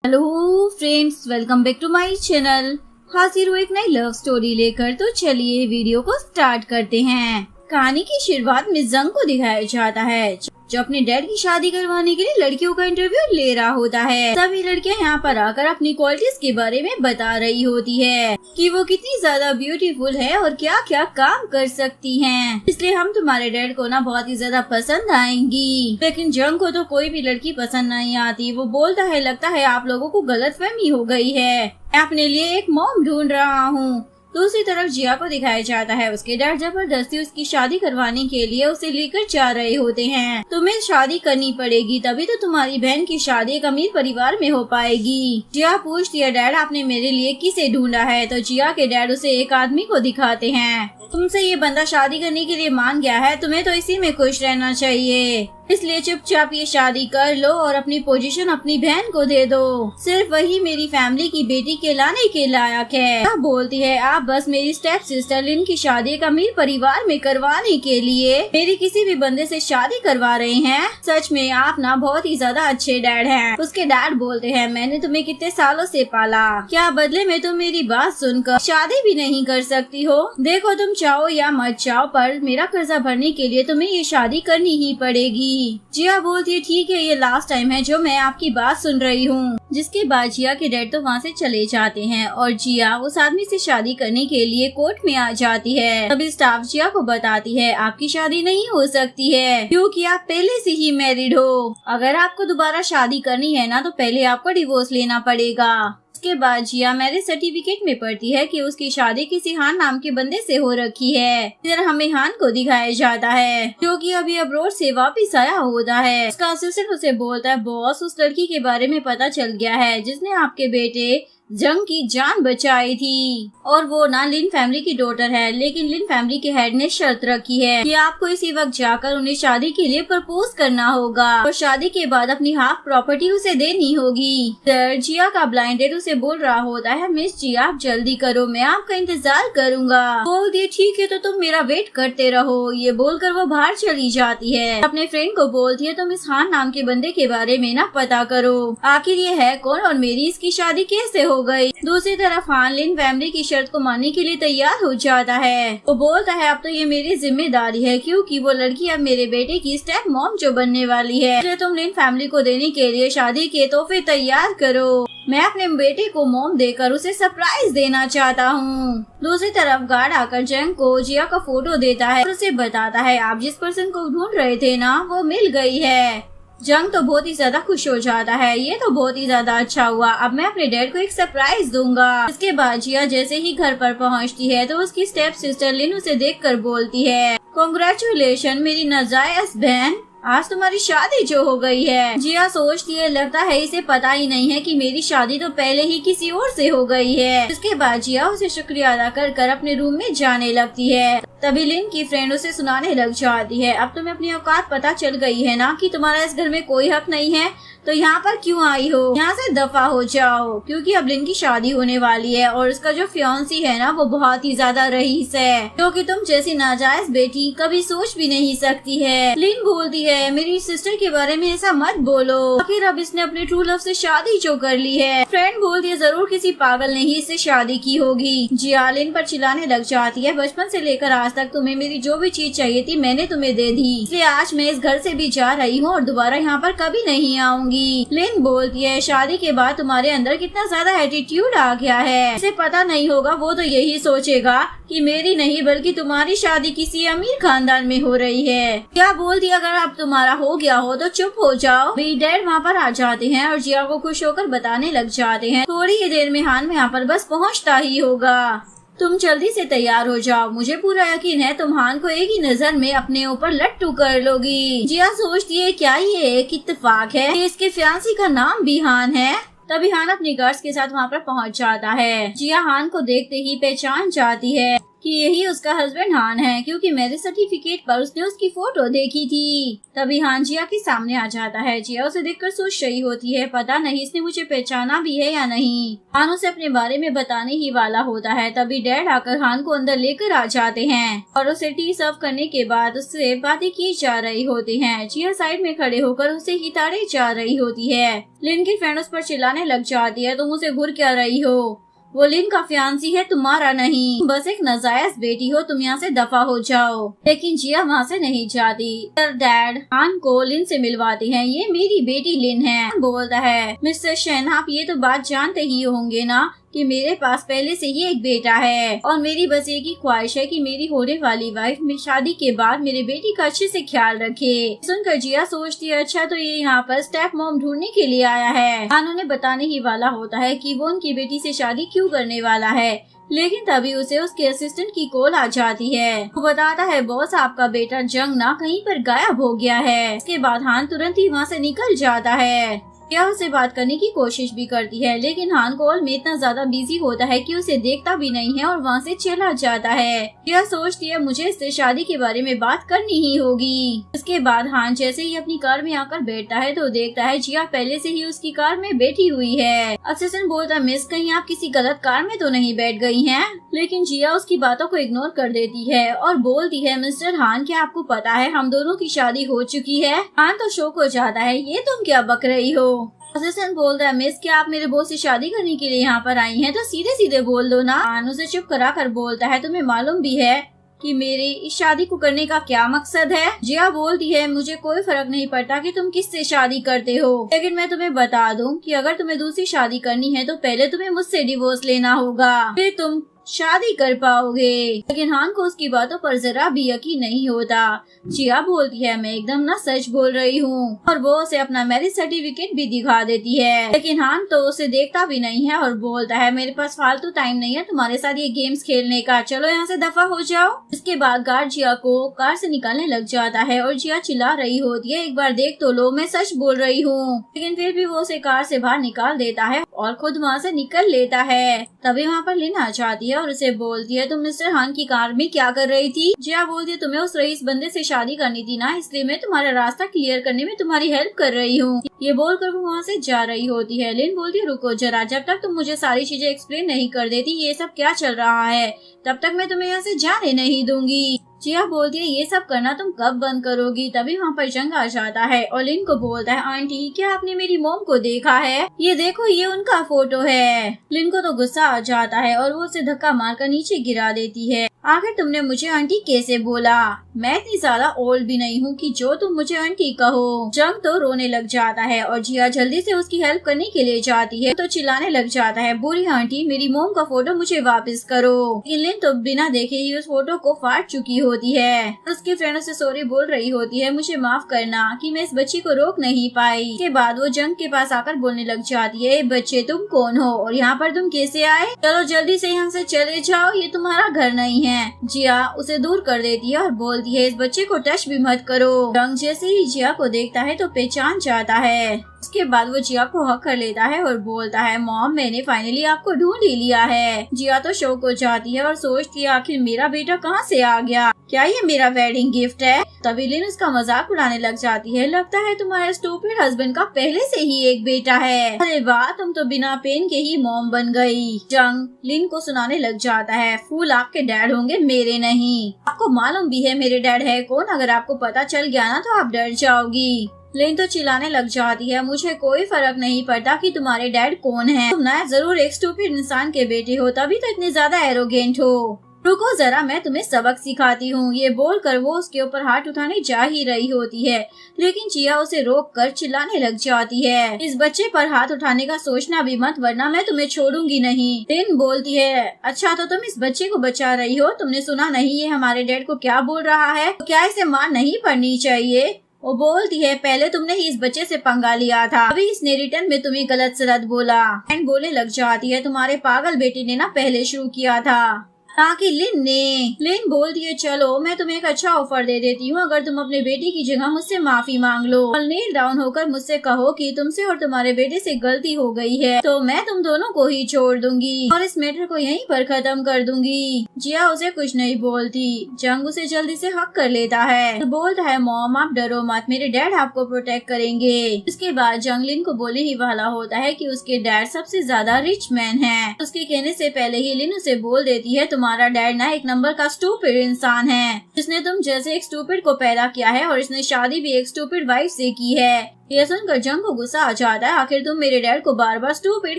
Hello friends, welcome back to my channel. हाजिर हूँ एक नई लव स्टोरी लेकर। तो चलिए वीडियो को स्टार्ट करते हैं। कहानी की शुरुआत में जंग को दिखाया जाता है जो अपने डैड की शादी करवाने के लिए लड़कियों का इंटरव्यू ले रहा होता है। सभी लड़कियां यहाँ पर आकर अपनी क्वालिटीज के बारे में बता रही होती है कि वो कितनी ज्यादा ब्यूटीफुल है और क्या क्या काम कर सकती हैं। इसलिए हम तुम्हारे डैड को ना बहुत ही ज्यादा पसंद आएंगी। लेकिन जंग को तो कोई भी लड़की पसंद नहीं आती। वो बोलता है, लगता है आप लोगों को गलतफहमी हो गई है, मैं अपने लिए एक मॉम ढूंढ रहा हूँ। दूसरी तरफ जिया को दिखाया जाता है उसके डैड जबरदस्ती उसकी शादी करवाने के लिए उसे लेकर जा रहे होते हैं। तुम्हें शादी करनी पड़ेगी, तभी तो तुम्हारी बहन की शादी एक अमीर परिवार में हो पाएगी। जिया पूछती है, डैड आपने मेरे लिए किसे ढूंढा है? तो जिया के डैड उसे एक आदमी को दिखाते हैं। तुमसे ये बंदा शादी करने के लिए मान गया है, तुम्हें तो इसी में खुश रहना चाहिए, इसलिए चुपचाप ये शादी कर लो और अपनी पोजीशन अपनी बहन को दे दो। सिर्फ वही मेरी फैमिली की बेटी के लाने के लायक है। आप बोलती है, आप बस मेरी स्टेप सिस्टर लिन की शादी एक अमीर परिवार में करवाने के लिए मेरी किसी भी बंदे से शादी करवा रहे हैं। सच में आप ना बहुत ही ज्यादा अच्छे डैड हैं। उसके डैड बोलते हैं, मैंने तुम्हें कितने सालों से पाला, क्या बदले में तुम मेरी बात सुनकर शादी भी नहीं कर सकती हो? देखो, तुम चाहो या मत चाहो, पर मेरा कर्जा भरने के लिए तुम्हें ये शादी करनी ही पड़ेगी। जिया बोलती है, ठीक है, ये लास्ट टाइम है जो मैं आपकी बात सुन रही हूँ। जिसके बाद जिया के डैड तो वहाँ से चले जाते हैं और जिया उस आदमी से शादी करने के लिए कोर्ट में आ जाती है। तभी स्टाफ जिया को बताती है, आपकी शादी नहीं हो सकती है क्योंकि आप पहले से ही मैरिड हो। अगर आपको दोबारा शादी करनी है ना, तो पहले आपको डिवोर्स लेना पड़ेगा। उसके बाद जिया मैरिज सर्टिफिकेट में पढ़ती है कि उसकी शादी किसी हान नाम के बंदे से हो रखी है। इधर हमें हान को दिखाया जाता है जो कि अभी अब्रोड से वापस आया होता है। उसका असिस्टेंट उसे बोलता है, बॉस उस लड़की के बारे में पता चल गया है जिसने आपके बेटे जंग की जान बचाई थी, और वो ना लिन फैमिली की डॉटर है। लेकिन लिन फैमिली के हेड ने शर्त रखी है कि आपको इसी वक्त जाकर उन्हें शादी के लिए प्रपोज करना होगा और शादी के बाद अपनी हाफ प्रॉपर्टी उसे देनी होगी। जिया का ब्लाइंड डेट उसे बोल रहा होता है, मिस जिया आप जल्दी करो, मैं आपका इंतजार करूंगा। बोल दिए, ठीक है, तो तुम मेरा वेट करते रहो। ये बोलकर वो बाहर चली जाती है। अपने फ्रेंड को बोलती है, तुम इस हान नाम के बंदे के बारे में ना पता करो, आखिर ये है कौन और मेरी इसकी शादी कैसे हो गई। दूसरी तरफ हान लिन फैमिली की शर्त को मानने के लिए तैयार हो जाता है। वो बोलता है, अब तो ये मेरी जिम्मेदारी है क्योंकि वो लड़की अब मेरे बेटे की स्टेप मॉम जो बनने वाली है, इसलिए तुम लिन फैमिली को देने के लिए शादी के तोहफे तैयार करो। मैं अपने बेटे को मॉम देकर उसे सरप्राइज देना चाहता हूँ। दूसरी तरफ गार्ड आकर जंग को जिया का फोटो देता है और उसे बताता है, आप जिस पर्सन को ढूंढ रहे थे ना, वो मिल गई है। जंग तो बहुत ही ज्यादा खुश हो जाता है, ये तो बहुत ही ज्यादा अच्छा हुआ, अब मैं अपने डैड को एक सरप्राइज दूंगा। इसके बाद जिया जैसे ही घर पर पहुंचती है तो उसकी स्टेप सिस्टर लिन उसे देखकर बोलती है, कांग्रेचुलेशन मेरी नाजायज बहन, आज तुम्हारी शादी जो हो गई है। जिया सोचती है, लगता है इसे पता ही नहीं है कि मेरी शादी तो पहले ही किसी और से हो गई है। इसके बाद जिया उसे शुक्रिया अदा कर अपने रूम में जाने लगती है। तभी लिन की फ्रेंड उसे सुनाने लग जाती है, अब तुम्हें अपनी औकात पता चल गई है ना कि तुम्हारा इस घर में कोई हक नहीं है, तो यहाँ पर क्यों आई हो? यहाँ से दफा हो जाओ, क्योंकि अब लिन की शादी होने वाली है और उसका जो फियांसी है ना, वो बहुत ही ज्यादा रईस है, क्योंकि तुम जैसी नाजायज बेटी कभी सोच भी नहीं सकती है। लिन बोलती है, मेरी सिस्टर के बारे में ऐसा मत बोलो, आखिर अब इसने अपने ट्रू लव से शादी जो कर ली है। फ्रेंड बोलती है, जरूर किसी पागल ने ही इससे शादी की होगी। जिया लिन पर चिल्लाने लग जाती है, बचपन से लेकर आज तक तुम्हें मेरी जो भी चीज चाहिए थी मैंने तुम्हें दे दी, इसलिए आज मैं इस घर से भी जा रही हूँ और दोबारा यहाँ पर कभी नहीं आऊंगी। लिन बोलती है, शादी के बाद तुम्हारे अंदर कितना ज्यादा एटीट्यूड आ गया है, इसे पता नहीं होगा, वो तो यही सोचेगा कि मेरी नहीं बल्कि तुम्हारी शादी किसी अमीर खानदान में हो रही है। क्या बोलती, अगर अब तुम्हारा हो गया हो तो चुप हो जाओ। मेरी डैड वहाँ पर आ जाते हैं और जिया को खुश होकर बताने लग जाते हैं, थोड़ी ही देर में हान यहाँ पर बस पहुँचता ही होगा, तुम जल्दी से तैयार हो जाओ, मुझे पूरा यकीन है तुम हान को एक ही नजर में अपने ऊपर लट्टू कर लोगी। जिया सोचती है, क्या ये एक इत्तेफाक है कि इसके फियांसी का नाम भी हान है। तभी हान अपनी गर्ल्स के साथ वहाँ पर पहुँच जाता है। जिया हान को देखते ही पहचान जाती है कि यही उसका हस्बैंड हान है, क्योंकि मैरिज सर्टिफिकेट पर उसने उसकी फोटो देखी थी। तभी हान जिया के सामने आ जाता है। जिया उसे देखकर सोच रही होती है, पता नहीं इसने मुझे पहचाना भी है या नहीं। हान उसे अपने बारे में बताने ही वाला होता है, तभी डैड आकर हान को अंदर लेकर आ जाते हैं और उसे टी सर्व करने के बाद उससे बातें की जा रही होती हैं। जिया साइड में खड़े होकर उसे ही ताड़े जा रही होती है। लिन की फ्रेंड उस पर चिल्लाने लग जाती है, तुम उसे घूर क्या रही हो? वो लिन का फियांसी है, तुम्हारा नहीं। बस एक नाजायज बेटी हो, तुम यहाँ से दफा हो जाओ। लेकिन जिया वहाँ से नहीं जाती। डैड हान को लिन से मिलवाते हैं। ये मेरी बेटी लिन है। बोलता है, मिस्टर शेन आप ये तो बात जानते ही होंगे ना कि मेरे पास पहले से ही एक बेटा है और मेरी बस एक ही ख्वाहिश है कि मेरी होने वाली वाइफ में शादी के बाद मेरे बेटी का अच्छे से ख्याल रखे। सुनकर जिया सोचती है, अच्छा तो ये यहाँ पर स्टेप मॉम ढूंढने के लिए आया है। हान उन्हें बताने ही वाला होता है कि वो उनकी बेटी से शादी क्यों करने वाला है, लेकिन तभी उसे उसके असिस्टेंट की कॉल आ जाती है। वो बताता है, बॉस आपका बेटा जंग ना कहीं पर गायब हो गया है। इसके बाद हान तुरंत ही वहाँ से निकल जाता है। जिया उससे बात करने की कोशिश भी करती है, लेकिन हान कॉल में इतना ज्यादा बिजी होता है कि उसे देखता भी नहीं है और वहाँ से चला जाता है। जिया सोचती है, मुझे इससे शादी के बारे में बात करनी ही होगी। उसके बाद हान जैसे ही अपनी कार में आकर बैठता है तो देखता है जिया पहले से ही उसकी कार में बैठी हुई है। असिस्टेंट बोलता, मिस कहीं आप किसी गलत कार में तो नहीं बैठ गई हैं? लेकिन जिया उसकी बातों को इग्नोर कर देती है और बोलती है, मिस्टर हान क्या आपको पता है हम दोनों की शादी हो चुकी है? हान तो शौक हो जाता है, ये तुम क्या बक रही हो? असिस्टेंट बोलता है, मिस क्या आप मेरे बॉस से शादी करने के लिए यहाँ पर आई हैं? तो सीधे सीधे बोल दो ना। हान उसे चुप करा कर बोलता है, तुम्हें मालूम भी है कि मेरी इस शादी को करने का क्या मकसद है? जिया बोलती है, मुझे कोई फर्क नहीं पड़ता कि तुम किससे शादी करते हो, लेकिन मैं तुम्हें बता दूं कि अगर तुम्हें दूसरी शादी करनी है तो पहले तुम्हें मुझसे डिवोर्स लेना होगा, फिर तुम शादी कर पाओगे। लेकिन हान को उसकी बातों पर जरा भी यकीन नहीं होता। जिया बोलती है, मैं एकदम ना सच बोल रही हूँ, और वो उसे अपना मैरिज सर्टिफिकेट भी दिखा देती है। लेकिन हान तो उसे देखता भी नहीं है और बोलता है, मेरे पास फालतू टाइम नहीं है तुम्हारे साथ ये गेम्स खेलने का, चलो यहाँ से दफा हो जाओ। इसके बाद गार्ड जिया को कार से निकालने लग जाता है और जिया चिल्ला रही होती है, एक बार देख तो लो, मैं सच बोल रही हूँ। लेकिन फिर भी वो उसे कार से बाहर निकाल देता है और खुद वहाँ से निकल लेता है। तभी वहाँ पर लिन आ जाती है और उसे बोलती है, तुम मिस्टर हान की कार में क्या कर रही थी? जिया बोलती है, तुम्हें उस रईस बंदे से शादी करनी थी ना, इसलिए मैं तुम्हारा रास्ता क्लियर करने में तुम्हारी हेल्प कर रही हूँ। ये बोलकर वो वहाँ से जा रही होती है। लिन बोलती है, रुको जरा, जब तक तुम मुझे सारी चीजें एक्सप्लेन नहीं कर देती ये सब क्या चल रहा है, तब तक मैं तुम्हें यहाँ से जाने नहीं दूंगी। जिया बोलती है, ये सब करना तुम कब बंद करोगी? तभी वहाँ पर जंग आ जाता है और लिन को बोलता है, आंटी क्या आपने मेरी मॉम को देखा है? ये देखो ये उनका फोटो है। लिन को तो गुस्सा आ जाता है और वो उसे धक्का मारकर नीचे गिरा देती है। आखिर तुमने मुझे आंटी कैसे बोला? मैं इतनी ज्यादा ओल्ड भी नहीं हूँ कि जो तुम मुझे आंटी कहो। जंग तो रोने लग जाता है और जिया जल्दी से उसकी हेल्प करने के लिए जाती है तो चिल्लाने लग जाता है, बुरी आंटी मेरी मॉम का फोटो मुझे वापस करो। लिन तो बिना देखे ही उस फोटो को फाड़ चुकी होती है। उसकी फ्रेंड उसे सॉरी बोल रही होती है, मुझे माफ करना कि मैं इस बच्ची को रोक नहीं पाई। के बाद वो जंग के पास आकर बोलने लग जाती है, बच्चे तुम कौन हो और यहाँ पर तुम कैसे आए? चलो जल्दी से यहाँ से चले जाओ, ये तुम्हारा घर नहीं है। जिया उसे दूर कर देती है और बोलती है, इस बच्चे को टच भी मत करो। जंग जैसे ही जिया को देखता है तो पहचान जाता है। उसके बाद वो जिया को हक कर लेता है और बोलता है, मॉम मैंने फाइनली आपको ढूंढ ही लिया है। जिया तो शौक हो जाती है और सोचती है, आखिर मेरा बेटा कहाँ से आ गया? क्या ये मेरा वेडिंग गिफ्ट है? तभी लिन उसका मजाक उड़ाने लग जाती है, लगता है तुम्हारे स्टूपिड हस्बैंड का पहले से ही एक बेटा है। अरे वाह, तुम तो बिना पेन के ही मॉम बन गई। जंग लिन को सुनाने लग जाता है, फूल आपके डैड होंगे, मेरे नहीं। आपको मालूम भी है मेरे डैड है कौन? अगर आपको पता चल गया ना तो आप डर जाओगी। लिन तो चिल्लाने लग जाती है, मुझे कोई फर्क नहीं पड़ता कि तुम्हारे डैड कौन है, तुम ना जरूर एक स्टूपिड इंसान के बेटे हो, तभी तो इतने ज्यादा एरोगेंट हो। रुको जरा, मैं तुम्हें सबक सिखाती हूँ। ये बोलकर वो उसके ऊपर हाथ उठाने जा ही रही होती है, लेकिन जिया उसे रोक कर चिल्लाने लग जाती है, इस बच्चे पर हाथ उठाने का सोचना भी मत, वरना मैं तुम्हें छोड़ूंगी नहीं। लिन बोलती है, अच्छा तो तुम इस बच्चे को बचा रही हो? तुमने सुना नहीं ये हमारे डैड को क्या बोल रहा है? तो क्या इसे मार नहीं पड़नी चाहिए? वो बोलती है, पहले तुमने ही इस बच्चे से पंगा लिया था, अभी इसने रिटर्न में तुम्हें गलत सलत बोला। एंड बोलने लग जाती है, तुम्हारे पागल बेटे ने ना पहले शुरू किया था। ताकि लिन बोलती है चलो मैं तुम्हें एक अच्छा ऑफर दे देती हूँ अगर तुम अपने बेटे की जगह मुझसे माफी मांग लो और नील डाउन होकर मुझसे कहो कि तुमसे और तुम्हारे बेटे से गलती हो गई है तो मैं तुम दोनों को ही छोड़ दूंगी और इस मैटर को यहीं पर खत्म कर दूंगी। जिया उसे कुछ नहीं बोलती। जंग उसे जल्दी से हक कर लेता है तो बोलता है मॉम आप डरो मत, मेरे डैड आपको प्रोटेक्ट करेंगे। इसके बाद जंग लिन को बोलने ही वाला होता है कि उसके डैड सबसे ज्यादा रिच मैन है। उसके कहने से पहले ही लिन उसे बोल देती है तुम्हारा डैड ना एक नंबर का स्टूपिड इंसान है जिसने तुम जैसे एक स्टूपिड को पैदा किया है और इसने शादी भी एक स्टूपिड वाइफ से की है। यह सुनकर जंग को गुस्सा आ जाता है, आखिर तुम मेरे डैड को बार बार स्टूपिड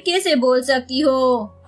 कैसे बोल सकती हो,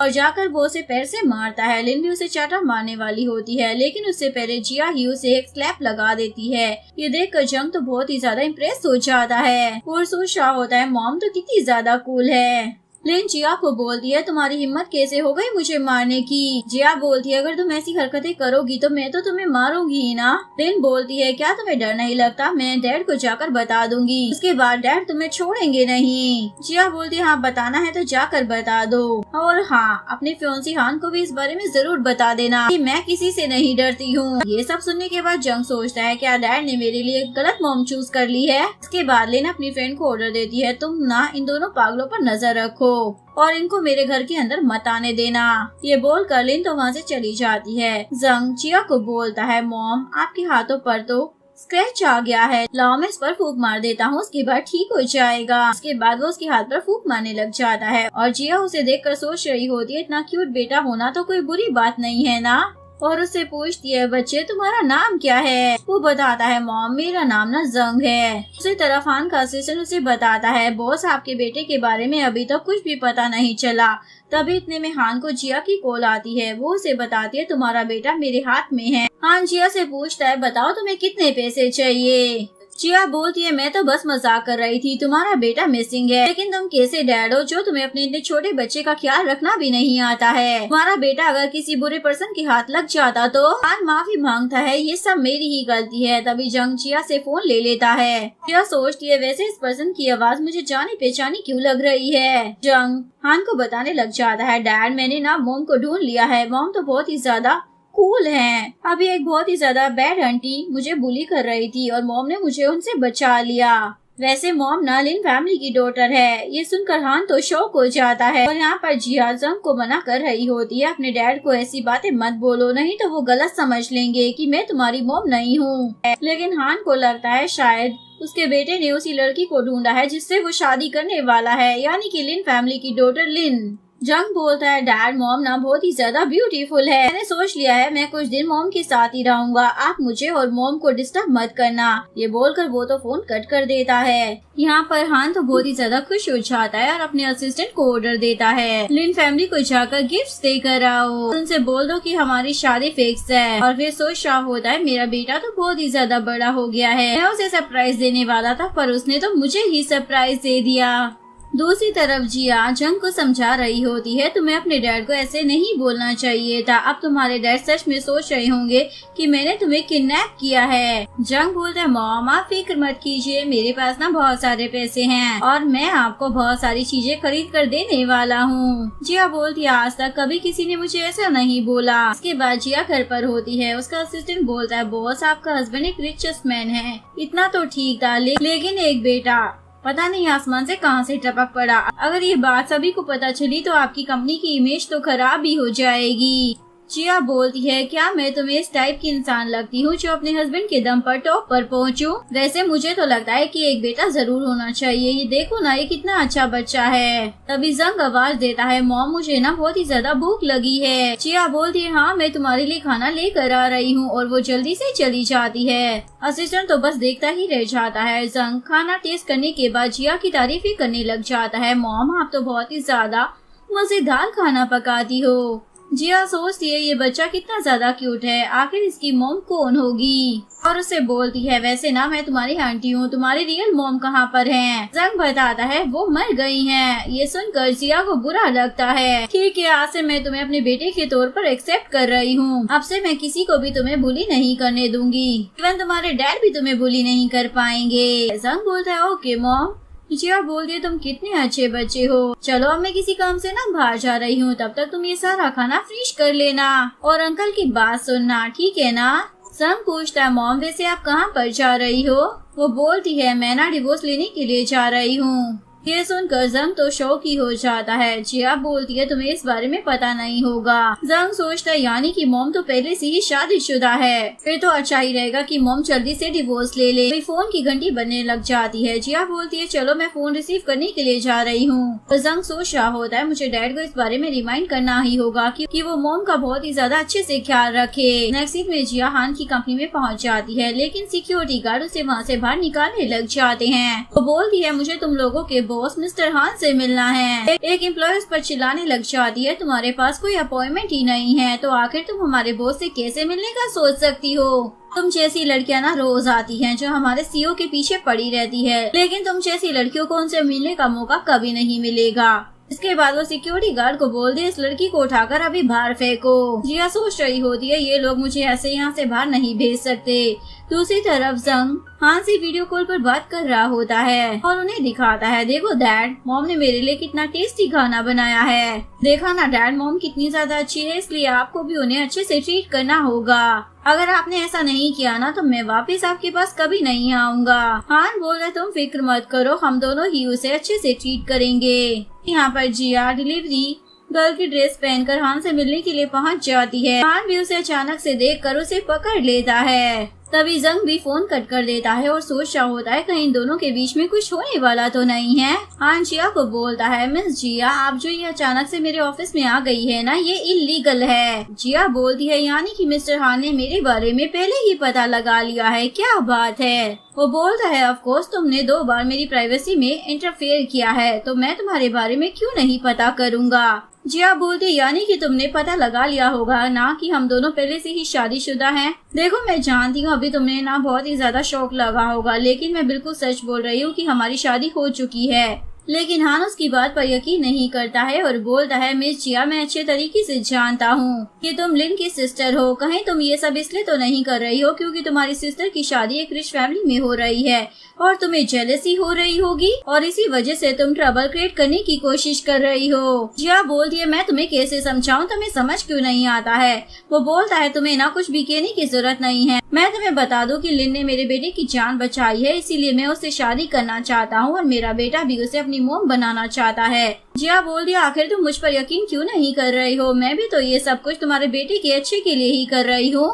और जाकर वो उसे पैर से मारता है। लिन भी उसे चाटा मारने वाली होती है लेकिन उससे पहले जिया ही उसे एक स्लैप लगा देती है। ये देखकर जंग तो बहुत ही ज्यादा इम्प्रेस हो जाता है और सोच रहा होता है मॉम तो कितनी ज्यादा कूल है। लिन जिया को बोलती है तुम्हारी हिम्मत कैसे हो गई मुझे मारने की। जिया बोलती है अगर तुम ऐसी हरकतें करोगी तो मैं तो तुम्हें मारूंगी ही ना। लिन बोलती है क्या तुम्हें डर नहीं लगता, मैं डैड को जाकर बता दूंगी, उसके बाद डैड तुम्हें छोड़ेंगे नहीं। जिया बोलती है हाँ बताना है तो जाकर बता दो और हाँ अपने फियोंसी हान को भी इस बारे में जरूर बता देना कि मैं किसी से नहीं डरती हूँ। ये सब सुनने के बाद जंग सोचता है क्या डैड ने मेरे लिए गलत मॉम चूज कर ली है। इसके बाद लिन अपनी फ्रेंड को ऑर्डर देती है तुम ना इन दोनों पागलों पर नजर रखो और इनको मेरे घर के अंदर मत आने देना। ये बोल कर लिन तो वहाँ से चली जाती है। जंग जिया को बोलता है मॉम आपके हाथों पर तो स्क्रैच आ गया है, लाओ मैं इस पर फूंक मार देता हूँ उसके बाद ठीक हो जाएगा। उसके बाद वो उसके हाथ पर फूंक मारने लग जाता है और जिया उसे देखकर सोच रही होती है इतना क्यूट बेटा होना तो कोई बुरी बात नहीं है ना, और उससे पूछती है बच्चे तुम्हारा नाम क्या है। वो बताता है मॉम मेरा नाम ना जंग है। उसी तरफ हान का असिस्टेंट उसे बताता है बॉस आपके बेटे के बारे में अभी तक कुछ भी पता नहीं चला। तभी इतने में हान को जिया की कॉल आती है। वो उसे बताती है तुम्हारा बेटा मेरे हाथ में है। हान जिया से पूछता है बताओ तुम्हें कितने पैसे चाहिए। जिया बोलती है मैं तो बस मजाक कर रही थी, तुम्हारा बेटा मिसिंग है लेकिन तुम कैसे डैड हो जो तुम्हें अपने इतने छोटे बच्चे का ख्याल रखना भी नहीं आता है। तुम्हारा बेटा अगर किसी बुरे पर्सन के हाथ लग जाता तो हान माफी मांगता है ये सब मेरी ही गलती है। तभी जंग जिया से फोन ले लेता है। जिया सोचती है वैसे इस पर्सन की आवाज मुझे जानी पहचानी क्यों लग रही है। जंग हान को बताने लग जाता है डैड मैंने ना मॉम को ढूंढ लिया है, मॉम तो बहुत ही ज्यादा कूल है। अभी एक बहुत ही ज्यादा बैड आंटी मुझे बुली कर रही थी और मॉम ने मुझे उनसे बचा लिया। वैसे मॉम ना लिन फैमिली की डॉटर है। ये सुनकर हान तो शॉक हो जाता है और यहाँ पर जिया जंग को मना कर रही होती है अपने डैड को ऐसी बातें मत बोलो नहीं तो वो गलत समझ लेंगे कि मैं तुम्हारी मॉम नहीं हूँ। लेकिन हान को लगता है शायद उसके बेटे ने उसी लड़की को ढूंढा है जिससे वो शादी करने वाला है, यानी कि लिन फैमिली की डॉटर लिन। जंग बोलता है डैड मॉम ना बहुत ही ज्यादा ब्यूटीफुल है, मैंने सोच लिया है मैं कुछ दिन मॉम के साथ ही रहूंगा, आप मुझे और मॉम को डिस्टर्ब मत करना। ये बोलकर वो तो फोन कट कर देता है। यहाँ पर हान तो बहुत ही ज्यादा खुश हो जाता है और अपने असिस्टेंट को ऑर्डर देता है लिन फैमिली को जाकर गिफ्ट देकर आओ, उनसे बोल दो कि हमारी शादी फिक्स है। और फिर सोच रहा होता है मेरा बेटा तो बहुत ही ज्यादा बड़ा हो गया है, मैं उसे सरप्राइज देने वाला था पर उसने तो मुझे ही सरप्राइज दे दिया। दूसरी तरफ जिया जंग को समझा रही होती है तुम्हें अपने डैड को ऐसे नहीं बोलना चाहिए था, अब तुम्हारे डैड सच में सोच रहे होंगे कि मैंने तुम्हें किडनैप किया है। जंग बोलता है मॉम आप फिक्र मत कीजिए, मेरे पास ना बहुत सारे पैसे हैं और मैं आपको बहुत सारी चीजें खरीद कर देने वाला हूँ। जिया बोलती है आज तक कभी किसी ने मुझे ऐसा नहीं बोला। इसके बाद जिया घर पर होती है। उसका असिस्टेंट बोलता है बॉस आपका हस्बैंड एक रिचेस्ट मैन है, इतना तो ठीक था लेकिन एक बेटा पता नहीं आसमान से कहां से टपक पड़ा। अगर ये बात सभी को पता चली तो आपकी कंपनी की इमेज तो खराब ही हो जाएगी। जिया बोलती है क्या मैं तुम्हें इस टाइप की इंसान लगती हूँ जो अपने हस्बैंड के दम पर टॉप पर पहुँचूं? वैसे मुझे तो लगता है कि एक बेटा जरूर होना चाहिए, ये देखो ना ये कितना अच्छा बच्चा है। तभी जंग आवाज देता है मॉम मुझे ना बहुत ही ज्यादा भूख लगी है। जिया बोलती है हाँ मैं तुम्हारे लिए खाना लेकर आ रही हूँ और वो जल्दी से चली जाती है। असिस्टेंट तो बस देखता ही रह जाता है। जंग खाना टेस्ट करने के बाद जिया की तारीफ ही करने लग जाता है मॉम आप तो बहुत ही ज्यादा मजेदार खाना पकाती हो। जिया सोचती है ये बच्चा कितना ज्यादा क्यूट है, आखिर इसकी मॉम कौन होगी, और उसे बोलती है वैसे ना मैं तुम्हारी आंटी हूँ, तुम्हारी रियल मॉम कहाँ पर है। जंग बताता है वो मर गई हैं। ये सुनकर जिया को बुरा लगता है। ठीक है आज से मैं तुम्हें अपने बेटे के तौर पर एक्सेप्ट कर रही हूँ, अब से मैं किसी को भी तुम्हें बुली नहीं करने दूंगी, इवन तुम्हारे डैड भी तुम्हें बुली नहीं कर पाएंगे। जंग बोलता है ओके मॉम। जिया बोलती है तुम कितने अच्छे बच्चे हो। चलो अब मैं किसी काम से ना बाहर जा रही हूँ, तब तक तुम ये सारा खाना फ्रीज कर लेना और अंकल की बात सुनना, ठीक है ना। जंग पूछता है मॉम वैसे आप कहाँ पर जा रही हो। वो बोलती है मैं ना डिवोर्स लेने के लिए जा रही हूँ। ये सुनकर जंग तो शौक ही हो जाता है। जिया बोलती है तुम्हें इस बारे में पता नहीं होगा। जंग सोचता है यानी कि मॉम तो पहले से ही शादीशुदा है, फिर तो अच्छा ही रहेगा कि मॉम जल्दी से डिवोर्स ले ले। फोन की घंटी बजने लग जाती है। जिया बोलती है चलो मैं फोन रिसीव करने के लिए जा रही हूँ। तो जंग सोच रहा होता है मुझे डैड को इस बारे में रिमाइंड करना ही होगा कि वो मॉम का बहुत ही ज्यादा अच्छे से ख्याल रखे। नेक्स्ट सीन में जिया हान की कंपनी में पहुँच जाती है, लेकिन सिक्योरिटी गार्ड उसे वहाँ से बाहर निकालने लग जाते हैं। वो बोलती है मुझे तुम लोगों के बॉस मिस्टर हान से मिलना है। एक एम्प्लॉय उस पर चिल्लाने लग जाती है तुम्हारे पास कोई अपॉइंटमेंट ही नहीं है, तो आखिर तुम हमारे बॉस से कैसे मिलने का सोच सकती हो। तुम जैसी लड़कियां ना रोज आती हैं जो हमारे सीईओ के पीछे पड़ी रहती है, लेकिन तुम जैसी लड़कियों को उनसे मिलने का मौका कभी नहीं मिलेगा। इसके बाद वो सिक्योरिटी गार्ड को बोल दे इस लड़की को उठाकर अभी बाहर फेंको। जिया सोच रही होती है ये लोग मुझे ऐसे यहाँ से बाहर नहीं भेज सकते। दूसरी तरफ जंग हान से वीडियो कॉल पर बात कर रहा होता है और उन्हें दिखाता है देखो डैड मॉम ने मेरे लिए कितना टेस्टी खाना बनाया है। देखा ना डैड मॉम कितनी ज्यादा अच्छी है, इसलिए आपको भी उन्हें अच्छे से ट्रीट करना होगा। अगर आपने ऐसा नहीं किया ना तो मैं वापस आपके पास कभी नहीं आऊँगा। हान बोल रहे तुम फिक्र मत करो, हम दोनों ही उसे अच्छे से ट्रीट करेंगे। यहाँ पर जिया डिलीवरी गर्ल की ड्रेस पहनकर हान से मिलने के लिए पहुँच जाती है। हान भी उसे अचानक से देखकर उसे पकड़ लेता है। तभी जंग भी फोन कट कर देता है और सोच रहा होता है कहीं दोनों के बीच में कुछ होने वाला तो नहीं है। हान जिया को बोलता है मिस जिया आप जो ये अचानक से मेरे ऑफिस में आ गई है ना ये इलीगल है। जिया बोलती है यानी कि मिस्टर हान ने मेरे बारे में पहले ही पता लगा लिया है, क्या बात है। वो बोलता है ऑफ कोर्स तुमने 2 बार मेरी प्राइवेसी में इंटरफेयर किया है, तो मैं तुम्हारे बारे में क्यों नहीं पता करूँगा। जिया बोलती यानी कि तुमने पता लगा लिया होगा ना कि हम दोनों पहले से ही शादीशुदा हैं। देखो मैं जानती हूँ अभी तुम्हें ना बहुत ही ज्यादा शौक लगा होगा, लेकिन मैं बिल्कुल सच बोल रही हूँ कि हमारी शादी हो चुकी है। लेकिन हान उसकी बात पर यकीन नहीं करता है और बोलता है मिस जिया मैं अच्छे तरीके से जानता हूँ कि तुम लिन की सिस्टर हो। कहीं तुम ये सब इसलिए तो नहीं कर रही हो क्योंकि तुम्हारी सिस्टर की शादी एक रिच फैमिली में हो रही है और तुम्हें जेलसी हो रही होगी और इसी वजह से तुम ट्रबल क्रिएट करने की कोशिश कर रही हो। जिया बोलती है मैं तुम्हें कैसे समझाऊं, तुम्हें समझ क्यों नहीं आता है। वो बोलता है तुम्हें ना कुछ भी कहने की जरूरत नहीं है, मैं तुम्हें बता दूं कि लिन ने मेरे बेटे की जान बचाई है, इसीलिए मैं उससे शादी करना चाहता हूँ और मेरा बेटा भी उसे अपनी मोम बनाना चाहता है। जिया बोल दिया आखिर तुम मुझ पर यकीन क्यों नहीं कर रही हो, मैं भी तो ये सब कुछ तुम्हारे बेटे के अच्छे के लिए ही कर रही हूँ।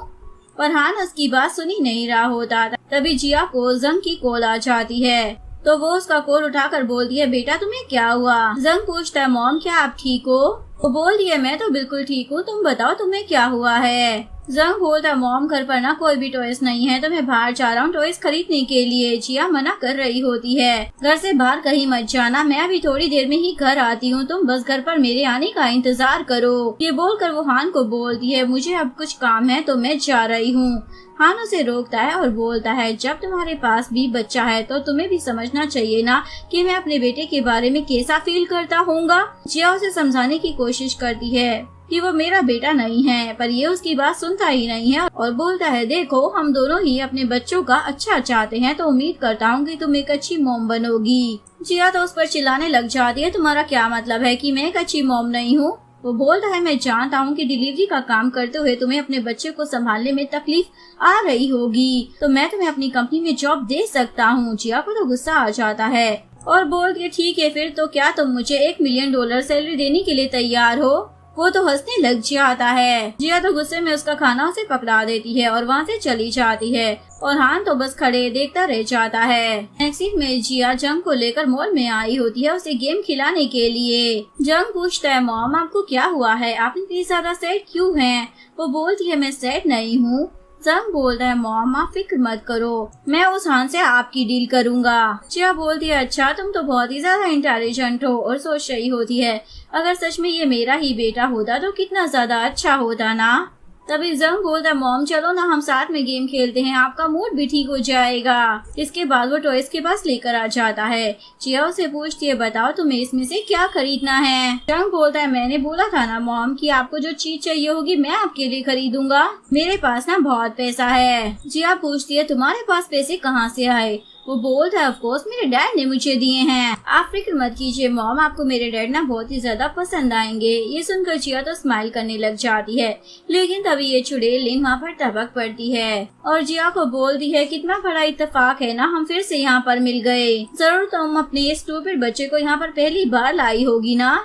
पर हान उसकी बात सुनी नहीं रहा होता। तभी जिया को जंग की कॉल आ जाती है, तो वो उसका कॉल उठाकर बोलती है बेटा तुम्हें क्या हुआ। जंग पूछता है मॉम क्या आप ठीक हो। वो बोलती है मैं तो बिल्कुल ठीक हूँ, तुम बताओ तुम्हें क्या हुआ है। जंग बोलता है मॉम घर पर ना कोई भी टॉयज नहीं है, तो मैं बाहर जा रहा हूँ टॉयज खरीदने के लिए। जिया मना कर रही होती है घर से बाहर कहीं मत जाना, मैं अभी थोड़ी देर में ही घर आती हूँ, तुम बस घर पर मेरे आने का इंतजार करो। ये बोलकर वो हान को बोलती है मुझे अब कुछ काम है तो मैं जा रही हूँ। हान उसे रोकता है और बोलता है जब तुम्हारे पास भी बच्चा है तो तुम्हें भी समझना चाहिए ना कि मैं अपने बेटे के बारे में कैसा फील करता हूँगा। जिया उसे समझाने की कोशिश करती है कि वो मेरा बेटा नहीं है, पर ये उसकी बात सुनता ही नहीं है और बोलता है देखो हम दोनों ही अपने बच्चों का अच्छा चाहते हैं, तो उम्मीद करता हूँ कि तुम एक अच्छी मॉम बनोगी। जिया तो उस पर चिल्लाने लग जाती है तुम्हारा क्या मतलब है कि मैं एक अच्छी मॉम नहीं हूँ। वो बोलता है मैं जानता हूँ कि डिलीवरी का काम करते हुए तुम्हें अपने बच्चे को संभालने में तकलीफ आ रही होगी, तो मैं तुम्हें अपनी कंपनी में जॉब दे सकता हूँ। जिया को तो गुस्सा आ जाता है और बोलती है ठीक है फिर तो क्या तुम मुझे $1 मिलियन सैलरी देने के लिए तैयार हो। वो तो हंसने लग जाता है। जिया तो गुस्से में उसका खाना उसे पकड़ा देती है और वहाँ से चली जाती है और हान तो बस खड़े देखता रह जाता है। नेक्स्ट सीन में जिया जंग को लेकर मॉल में आई होती है उसे गेम खिलाने के लिए। जंग पूछता है मॉम आपको क्या हुआ है, आप इतनी ज्यादा सैड क्यों हैं। वो बोलती है मैं सैड नहीं हूँ। जंग बोलता है मॉम आप फिक्र मत करो, मैं उस हान से आपकी डील करूँगा। जिया बोलती है अच्छा तुम तो बहुत ही ज्यादा इंटेलिजेंट हो और सोच रही होती है अगर सच में ये मेरा ही बेटा होता तो कितना ज्यादा अच्छा होता ना। तभी जंग बोलता है मॉम चलो ना हम साथ में गेम खेलते हैं, आपका मूड भी ठीक हो जाएगा। इसके बाद वो टॉयज के पास लेकर आ जाता है। जिया उसे पूछती है बताओ तुम्हें इसमें से क्या खरीदना है। जंग बोलता है मैंने बोला था ना मॉम कि आपको जो चीज चाहिए होगी मैं आपके लिए खरीदूंगा, मेरे पास ना बहुत पैसा है। जिया पूछती है तुम्हारे पास पैसे कहाँ से आए। वो बोलता है ऑफ कोर्स मेरे डैड ने मुझे दिए हैं, आप फिक्र मत कीजिए मॉम, आपको मेरे डैड ना बहुत ही ज्यादा पसंद आएंगे। ये सुनकर जिया तो स्माइल करने लग जाती है, लेकिन तभी ये चुड़ैल लिन वहाँ पर टपक पड़ती है और जिया को बोलती है कितना बड़ा इत्तेफाक है ना, हम फिर से यहाँ पर मिल गए। जरूर तुम अपने स्टूपिड बच्चे को यहाँ पर पहली बार लाई होगी ना,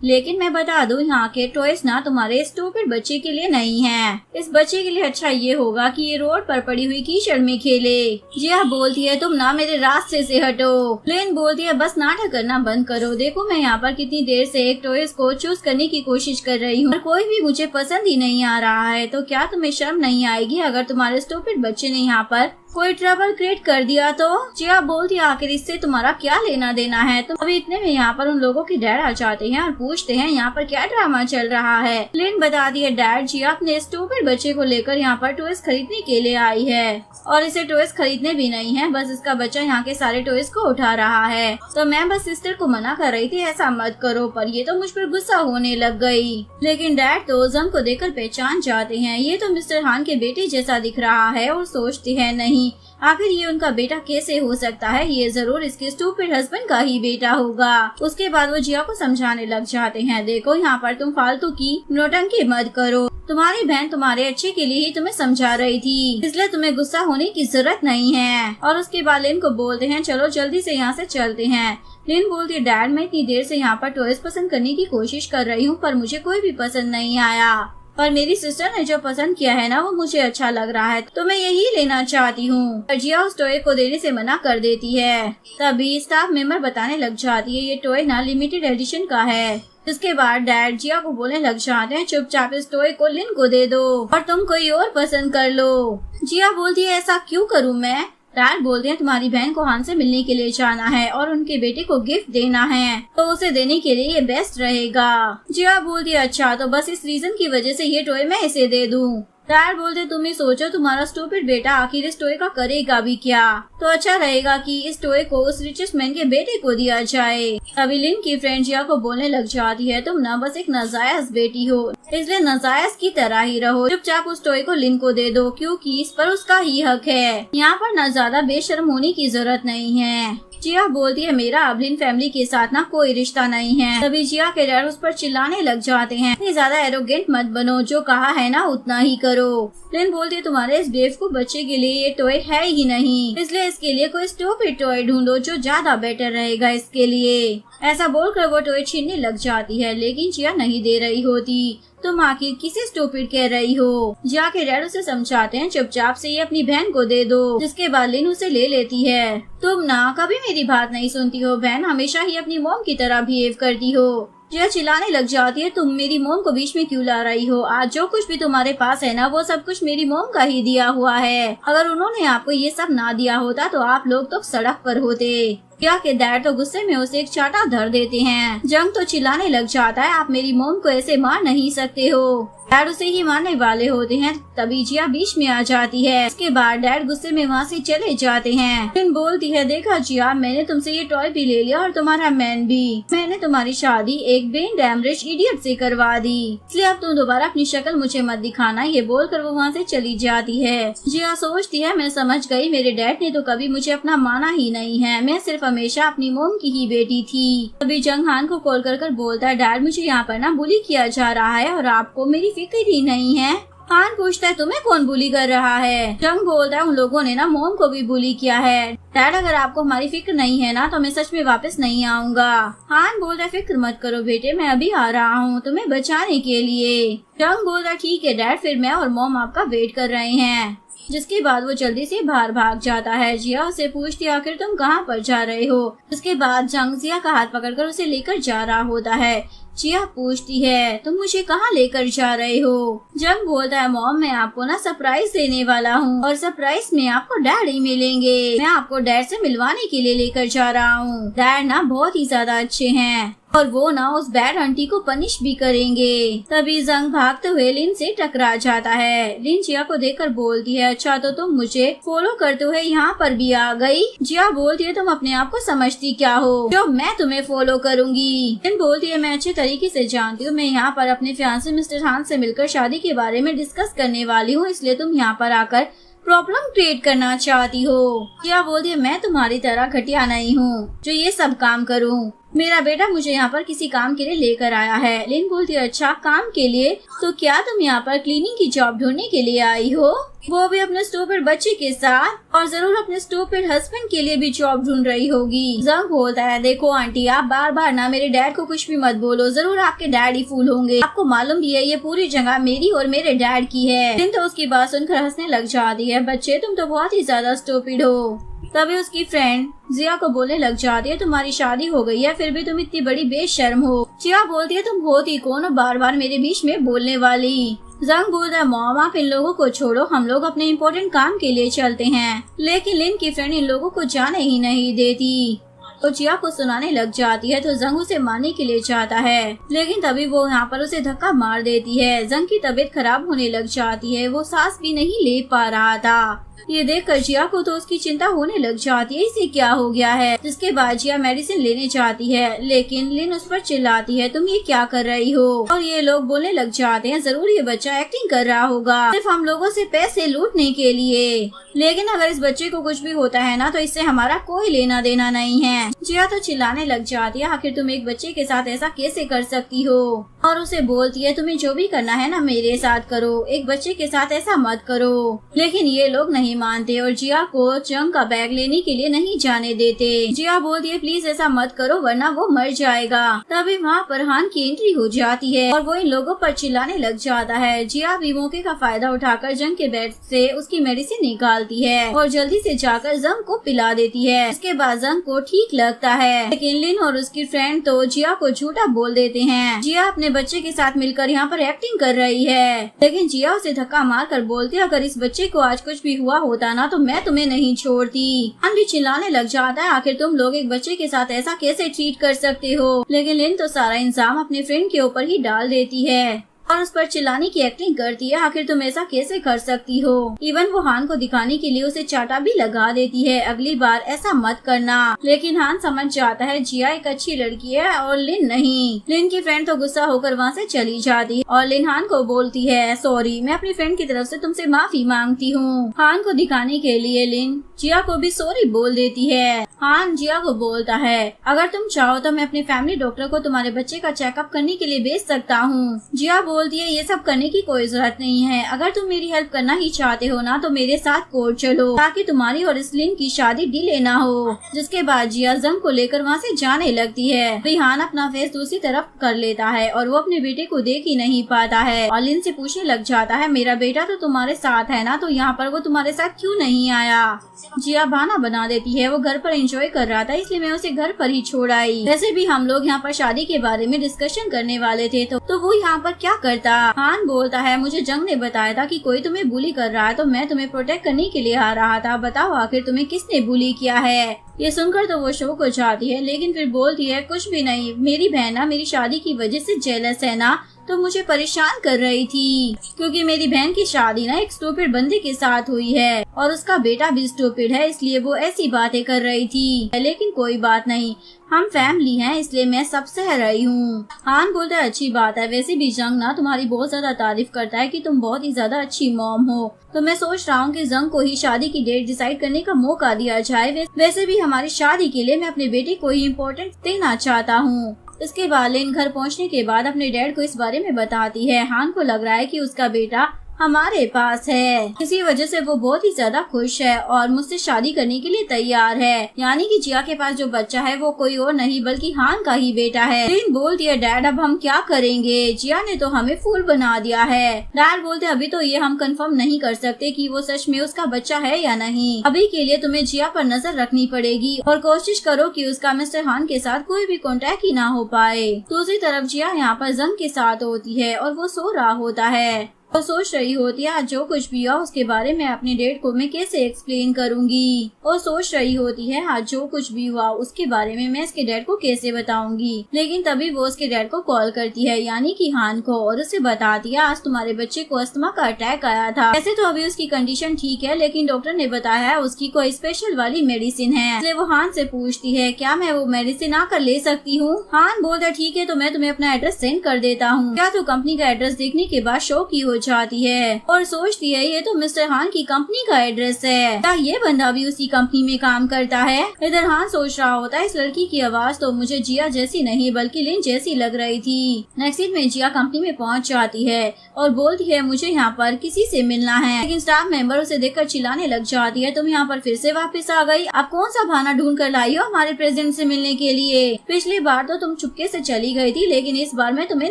लेकिन मैं बता दूं यहाँ के टॉयज ना तुम्हारे स्टूपिड बच्चे के लिए नहीं हैं। इस बच्चे के लिए अच्छा ये होगा कि ये रोड पर पड़ी हुई कीचड़ में खेले। जिया बोलती है तुम ना मेरे रास्ते से हटो। लिन बोलती है बस नाटक करना बंद करो, देखो मैं यहाँ पर कितनी देर से एक टॉयज को चूज करने की कोशिश कर रही हूँ, कोई भी मुझे पसंद ही नहीं आ रहा है, तो क्या तुम्हें शर्म नहीं आएगी अगर तुम्हारे स्टूपिड बच्चे ने यहाँ पर कोई ट्रबल क्रिएट कर दिया तो। जिया बोलती है आखिर इससे तुम्हारा क्या लेना देना है। तुम अभी इतने में यहाँ पर उन लोगों की डैड आ जाते हैं और पूछते हैं यहाँ पर क्या ड्रामा चल रहा है। लिन बताती है डैड जिया अपने स्टूपिड बच्चे को लेकर यहाँ पर टॉयज खरीदने के लिए आई है और इसे टॉयज खरीदने भी नहीं है, बस इसका बच्चा यहाँ के सारे टॉयज को उठा रहा है। तो मैं बस सिस्टर को मना कर रही थी ऐसा मत करो, पर ये तो मुझ पर गुस्सा होने लग गई। लेकिन डैड तो जंग को देखकर पहचान जाते हैं, ये तो मिस्टर हान के बेटे जैसा दिख रहा है और सोचते हैं नहीं आखिर ये उनका बेटा कैसे हो सकता है, ये जरूर इसके स्टूपिड हस्बैंड का ही बेटा होगा। उसके बाद वो जिया को समझाने लग जाते हैं देखो यहाँ पर तुम फालतू की नौटंकी मत करो, तुम्हारी बहन तुम्हारे अच्छे के लिए ही तुम्हें समझा रही थी, इसलिए तुम्हें गुस्सा होने की जरूरत नहीं है। और उसके बाद लिन को बोलते हैं चलो जल्दी से यहाँ से चलते हैं। लिन बोलती है डैड मैं इतनी देर से यहाँ पर टॉयज पसंद करने की कोशिश कर रही हूँ पर मुझे कोई भी पसंद नहीं आया, पर मेरी सिस्टर ने जो पसंद किया है ना वो मुझे अच्छा लग रहा है, तो मैं यही लेना चाहती हूँ। जिया उस टॉय को देने से मना कर देती है। तभी स्टाफ मेंबर बताने लग जाती है ये टॉय ना लिमिटेड एडिशन का है। इसके बाद डैड जिया को बोलने लग जाते हैं चुपचाप इस टॉय को लिन को दे दो और तुम कोई और पसंद कर लो। जिया बोलती है ऐसा क्यों करूँ मैं। डैड बोलते हैं तुम्हारी बहन को हान से मिलने के लिए जाना है और उनके बेटे को गिफ्ट देना है, तो उसे देने के लिए ये बेस्ट रहेगा। जिया बोलती है अच्छा तो बस इस रीजन की वजह से ये टॉय मैं इसे दे दूं। डैड बोलते तुम ही सोचो तुम्हारा स्टूपिड बेटा आखिर इस टॉय का करेगा भी क्या, तो अच्छा रहेगा कि इस टॉय को उस रिचेस्ट मैन के बेटे को दिया जाए। तभी लिन की फ्रेंड जिया को बोलने लग जाती है तुम ना बस एक नाजायज बेटी हो, इसलिए नाजायज की तरह ही रहो, चुपचाप उस टॉय को लिन को दे दो क्योंकि इस पर उसका ही हक है, यहाँ पर न ज्यादा बेशर्म होने की जरूरत नहीं है। जिया बोलती है मेरा अब लिन फैमिली के साथ ना कोई रिश्ता नहीं है। तभी जिया के डैड उस पर चिल्लाने लग जाते हैं इतनी ज्यादा एरोगेंट मत बनो, जो कहा है ना उतना ही करो। लिन बोलती है तुम्हारे इस बेवकूफ बच्चे के लिए ये टॉय है ही नहीं, इसलिए इसके लिए कोई स्टूपिड टॉय ढूंढो जो ज्यादा बेटर रहेगा इसके लिए। ऐसा बोलकर वो टॉय छीनने लग जाती है, लेकिन जिया नहीं दे रही होती। तुम आखिर किसे स्टूपिड कह रही हो। जिया के डैड उसे समझाते हैं चुपचाप से ये अपनी बहन को दे दो, जिसके बाद लिन उसे ले लेती है। तुम ना कभी मेरी बात नहीं सुनती हो बहन, हमेशा ही अपनी मॉम की तरह बिहेव करती हो। जिया चिल्लाने लग जाती है तुम मेरी मॉम को बीच में क्यों ला रही हो, आज जो कुछ भी तुम्हारे पास है ना वो सब कुछ मेरी मॉम का ही दिया हुआ है, अगर उन्होंने आपको ये सब ना दिया होता तो आप लोग तो सड़क पर होते। जिया के डैड तो गुस्से में उसे एक चाटा धर देते हैं। जंग तो चिल्लाने लग जाता है आप मेरी मॉम को ऐसे मार नहीं सकते हो, डैड उसे ही मारने वाले होते हैं। तभी जिया बीच में आ जाती है। इसके बाद डैड गुस्से में वहाँ से चले जाते हैं। लिन बोलती है देखा जिया मैंने तुमसे ये टॉय भी ले लिया और तुम्हारा मैन भी, मैंने तुम्हारी शादी एक ब्रेन डैमेज इडियट से करवा दी, इसलिए अब तुम दोबारा अपनी शक्ल मुझे मत दिखाना। ये बोलकर वो वहाँ से चली जाती है। जिया सोचती है मैं समझ गई मेरे डैड ने तो कभी मुझे अपना माना ही नहीं है, मैं सिर्फ हमेशा अपनी मोम की ही बेटी थी। तभी जंग हान को कॉल कर बोलता है डैड मुझे यहाँ पर ना बुली किया जा रहा है और आपको मेरी फिक्र ही नहीं है। हान पूछता है तुम्हें कौन बुली कर रहा है। जंग बोलता है उन लोगों ने ना मोम को भी बुली किया है। डैड अगर आपको हमारी फिक्र नहीं है ना तो मैं सच में वापस नहीं आऊंगा। हान बोलता है फिक्र मत करो बेटे, मैं अभी आ रहा हूँ तुम्हें बचाने के लिए। जंग बोलता है ठीक है डैड, फिर मैं और मोम आपका वेट कर रहे हैं। जिसके बाद वो जल्दी से बाहर भाग जाता है। जिया उसे पूछती है आखिर तुम कहाँ पर जा रहे हो। उसके बाद जंग जिया का हाथ पकड़कर उसे लेकर जा रहा होता है। जिया पूछती है तुम मुझे कहाँ लेकर जा रहे हो। जंग बोलता है मॉम मैं आपको ना सरप्राइज देने वाला हूँ और सरप्राइज में आपको डैड ही मिलेंगे, मैं आपको डैड से मिलवाने के लिए लेकर जा रहा हूँ। डैड ना बहुत ही ज्यादा अच्छे हैं और वो ना उस बैड आंटी को पनिश भी करेंगे। तभी जंग भागते हुए लिन से टकरा जाता है। लिन जिया को देखकर बोलती है अच्छा तो तुम मुझे फॉलो करते हुए यहाँ पर भी आ गई। जिया बोलती है तुम अपने आप को समझती क्या हो जो मैं तुम्हें फॉलो करूंगी। लिन बोलती है मैं अच्छे तरीके से जानती हूँ, मैं यहाँ पर अपने फियांसे मिस्टर हान से मिलकर शादी के बारे में डिस्कस करने वाली हूँ, इसलिए तुम यहाँ पर आकर प्रॉब्लम क्रिएट करना चाहती हो। जिया बोलती है मैं तुम्हारी तरह घटिया नहीं हूँ जो ये सब काम करूँ। मेरा बेटा मुझे यहाँ पर किसी काम के लिए लेकर आया है। लिन बोलती है अच्छा काम के लिए, तो क्या तुम यहाँ पर क्लीनिंग की जॉब ढूंढने के लिए आई हो? वो भी अपने स्टूपिड बच्चे के साथ, और जरूर अपने स्टूपिड हस्बैंड के लिए भी जॉब ढूंढ रही होगी। जंग बोलता है देखो आंटी आप बार बार ना मेरे डैड को कुछ भी मत बोलो, जरूर आपके डैड ही फूल होंगे। आपको मालूम भी है ये पूरी जगह मेरी और मेरे डैड की है। लिन तो उसकी बात सुनकर हंसने लग जाती है। बच्चे तुम तो बहुत ही ज्यादा स्टूपिड हो। तभी उसकी फ्रेंड जिया को बोलने लग जाती है तुम्हारी शादी हो गई है फिर भी तुम इतनी बड़ी बेशर्म हो। जिया बोलती है तुम होती कौन हो बार बार मेरे बीच में बोलने वाली। जंग बोलता है मॉम आप इन लोगों को छोड़ो, हम लोग अपने इम्पोर्टेंट काम के लिए चलते हैं। लेकिन लिन की फ्रेंड इन लोगों को जाने ही नहीं देती तो जिया को सुनाने लग जाती है। तो जंग उसे मारने के लिए चाहता है, लेकिन तभी वो यहाँ पर उसे धक्का मार देती है। जंग की तबीयत खराब होने लग जाती है, वो सांस भी नहीं ले पा रहा था। ये देखकर जिया को तो उसकी चिंता होने लग जाती है, इसे क्या हो गया है। जिसके बाद जिया मेडिसिन लेने जाती है, लेकिन लिन उस पर चिल्लाती है तुम ये क्या कर रही हो। और ये लोग बोलने लग जाते हैं जरूर ये बच्चा एक्टिंग कर रहा होगा सिर्फ हम लोगों से पैसे लूटने के लिए। लेकिन अगर इस बच्चे को कुछ भी होता है ना तो इससे हमारा कोई लेना देना नहीं है। जिया तो चिल्लाने लग जाती है आखिर तुम एक बच्चे के साथ ऐसा कैसे कर सकती हो, और उसे बोलती है तुम्हें जो भी करना है ना मेरे साथ करो, एक बच्चे के साथ ऐसा मत करो। लेकिन ये लोग नहीं मानते और जिया को जंग का बैग लेने के लिए नहीं जाने देते। जिया बोलती है प्लीज ऐसा मत करो वरना वो मर जाएगा। तभी वहाँ पर हान की एंट्री हो जाती है और वो इन लोगों पर चिल्लाने लग जाता है। जिया भी मौके का फायदा उठाकर जंग के बेड से उसकी मेडिसिन निकालती है और जल्दी से जाकर जंग को पिला देती है। इसके बाद जंग को ठीक लगता है, लेकिन लिन और उसकी फ्रेंड तो जिया को झूठा बोल देते हैं। जिया अपने बच्चे के साथ मिलकर यहाँ पर एक्टिंग कर रही है, लेकिन जिया उसे धक्का मार कर बोलती है अगर इस बच्चे को आज कुछ भी हुआ होता ना तो मैं तुम्हें नहीं छोड़ती। हान भी चिल्लाने लग जाता है आखिर तुम लोग एक बच्चे के साथ ऐसा कैसे ट्रीट कर सकते हो। लेकिन लिन तो सारा इंसाम अपने फ्रेंड के ऊपर ही डाल देती है और उस पर चिल्लाने की एक्टिंग करती है आखिर तुम ऐसा कैसे कर सकती हो। इवन वो हान को दिखाने के लिए उसे चाटा भी लगा देती है अगली बार ऐसा मत करना। लेकिन हान समझ जाता है जिया एक अच्छी लड़की है और लिन नहीं। लिन की फ्रेंड तो गुस्सा होकर वहाँ से चली जाती है और लिन हान को बोलती है सॉरी मैं अपनी फ्रेंड की तरफ से तुमसे माफी मांगती हूँ। हान को दिखाने के लिए लिन जिया को भी सॉरी बोल देती है। हान जिया को बोलता है अगर तुम चाहो तो मैं अपने फैमिली डॉक्टर को तुम्हारे बच्चे का चेकअप करने के लिए भेज सकता हूँ। जिया बोलती है ये सब करने की कोई जरूरत नहीं है, अगर तुम मेरी हेल्प करना ही चाहते हो ना तो मेरे साथ कोर्ट चलो ताकि तुम्हारी और इस लिन की शादी डिले ना हो। जिसके बाद जिया जंग को लेकर वहाँ से जाने लगती है। रिहान अपना फेस दूसरी तरफ कर लेता है और वो अपने बेटे को देख ही नहीं पाता है और लिन से पूछने लग जाता है मेरा बेटा तो तुम्हारे साथ है ना, तो यहाँ पर वो तुम्हारे साथ क्यों नहीं आया। जिया बहाना बना देती है वो घर पर एंजॉय कर रहा था इसलिए मैं उसे घर पर ही छोड़ आई। वैसे भी हम लोग यहाँ पर शादी के बारे में डिस्कशन करने वाले थे तो वो यहाँ पर क्या करता। हान बोलता है मुझे जंग ने बताया था कि कोई तुम्हें बुली कर रहा है तो मैं तुम्हें प्रोटेक्ट करने के लिए आ रहा था, बताओ आखिर तुम्हें किसने बुली किया है। ये सुनकर तो वो शौक हो जाती है लेकिन फिर बोलती है कुछ भी नहीं, मेरी बहन ना मेरी शादी की वजह से जेलस है ना तो मुझे परेशान कर रही थी क्योंकि मेरी बहन की शादी ना एक स्टूपिड बंदे के साथ हुई है और उसका बेटा भी स्टूपिड है इसलिए वो ऐसी बातें कर रही थी। लेकिन कोई बात नहीं, हम फैमिली हैं इसलिए मैं सब सह रही हूँ। हान बोलता है अच्छी बात है, वैसे भी जंग ना तुम्हारी बहुत ज्यादा तारीफ करता है कि तुम बहुत ही ज्यादा अच्छी मॉम हो, तो मैं सोच रहा हूँ कि जंग को ही शादी की डेट डिसाइड करने का मौका दिया जाए। वैसे भी हमारी शादी के लिए मैं अपने बेटे को ही इम्पोर्टेंस देना चाहता हूँ। इसके बाद लिन घर पहुंचने के बाद अपने डैड को इस बारे में बताती है। हान को लग रहा है कि उसका बेटा हमारे पास है, इसी वजह से वो बहुत ही ज्यादा खुश है और मुझसे शादी करने के लिए तैयार है। यानी कि जिया के पास जो बच्चा है वो कोई और नहीं बल्कि हान का ही बेटा है। लिन बोलती है डैड अब हम क्या करेंगे, जिया ने तो हमें फूल बना दिया है। डैड बोलते अभी तो ये हम कंफर्म नहीं कर सकते कि वो सच में उसका बच्चा है या नहीं, अभी के लिए तुम्हें जिया पर नजर रखनी पड़ेगी और कोशिश करो कि उसका मिस्टर हान के साथ कोई भी कॉन्टेक्ट ही ना हो पाए। दूसरी तरफ जिया यहाँ पर जंग के साथ होती है और वो सो रहा होता है। वो सोच रही होती है आज जो कुछ भी हुआ उसके बारे में अपने डैड को मैं कैसे एक्सप्लेन करूंगी। वो सोच रही होती है आज जो कुछ भी हुआ उसके बारे में मैं इसके डैड को कैसे बताऊंगी। लेकिन तभी वो उसके डैड को कॉल करती है यानी कि हान को और उसे बताती है आज तुम्हारे बच्चे को अस्थमा का अटैक आया था। ऐसे तो अभी उसकी कंडीशन ठीक है लेकिन डॉक्टर ने बताया है उसकी कोई स्पेशल वाली मेडिसिन है। इसलिए वो हान से पूछती है क्या मैं वो मेडिसिन आकर ले सकती हूँ। हान बोलता है ठीक है तो मैं तुम्हें अपना एड्रेस सेंड कर देता हूँ। क्या तो कंपनी का एड्रेस देखने के बाद शौक ही हो जाती है और सोचती है ये तो मिस्टर हान की कंपनी का एड्रेस है, क्या ये बंदा भी उसी कंपनी में काम करता है। इधर हान सोच रहा होता है इस लड़की की आवाज तो मुझे जिया जैसी नहीं बल्कि लिन जैसी लग रही थी। नेक्स्ट सीन में जिया कंपनी में पहुंच जाती है और बोलती है मुझे यहाँ पर किसी से मिलना है, लेकिन स्टाफ मेंबर उसे देखकर चिल्लाने लग जाती है तुम यहाँ पर फिर से वापस आ गई, आप कौन सा बहाना ढूंढ कर लाई हो हमारे प्रेसिडेंट से मिलने के लिए। पिछली बार तो तुम चुपके से चली गई थी लेकिन इस बार मैं तुम्हें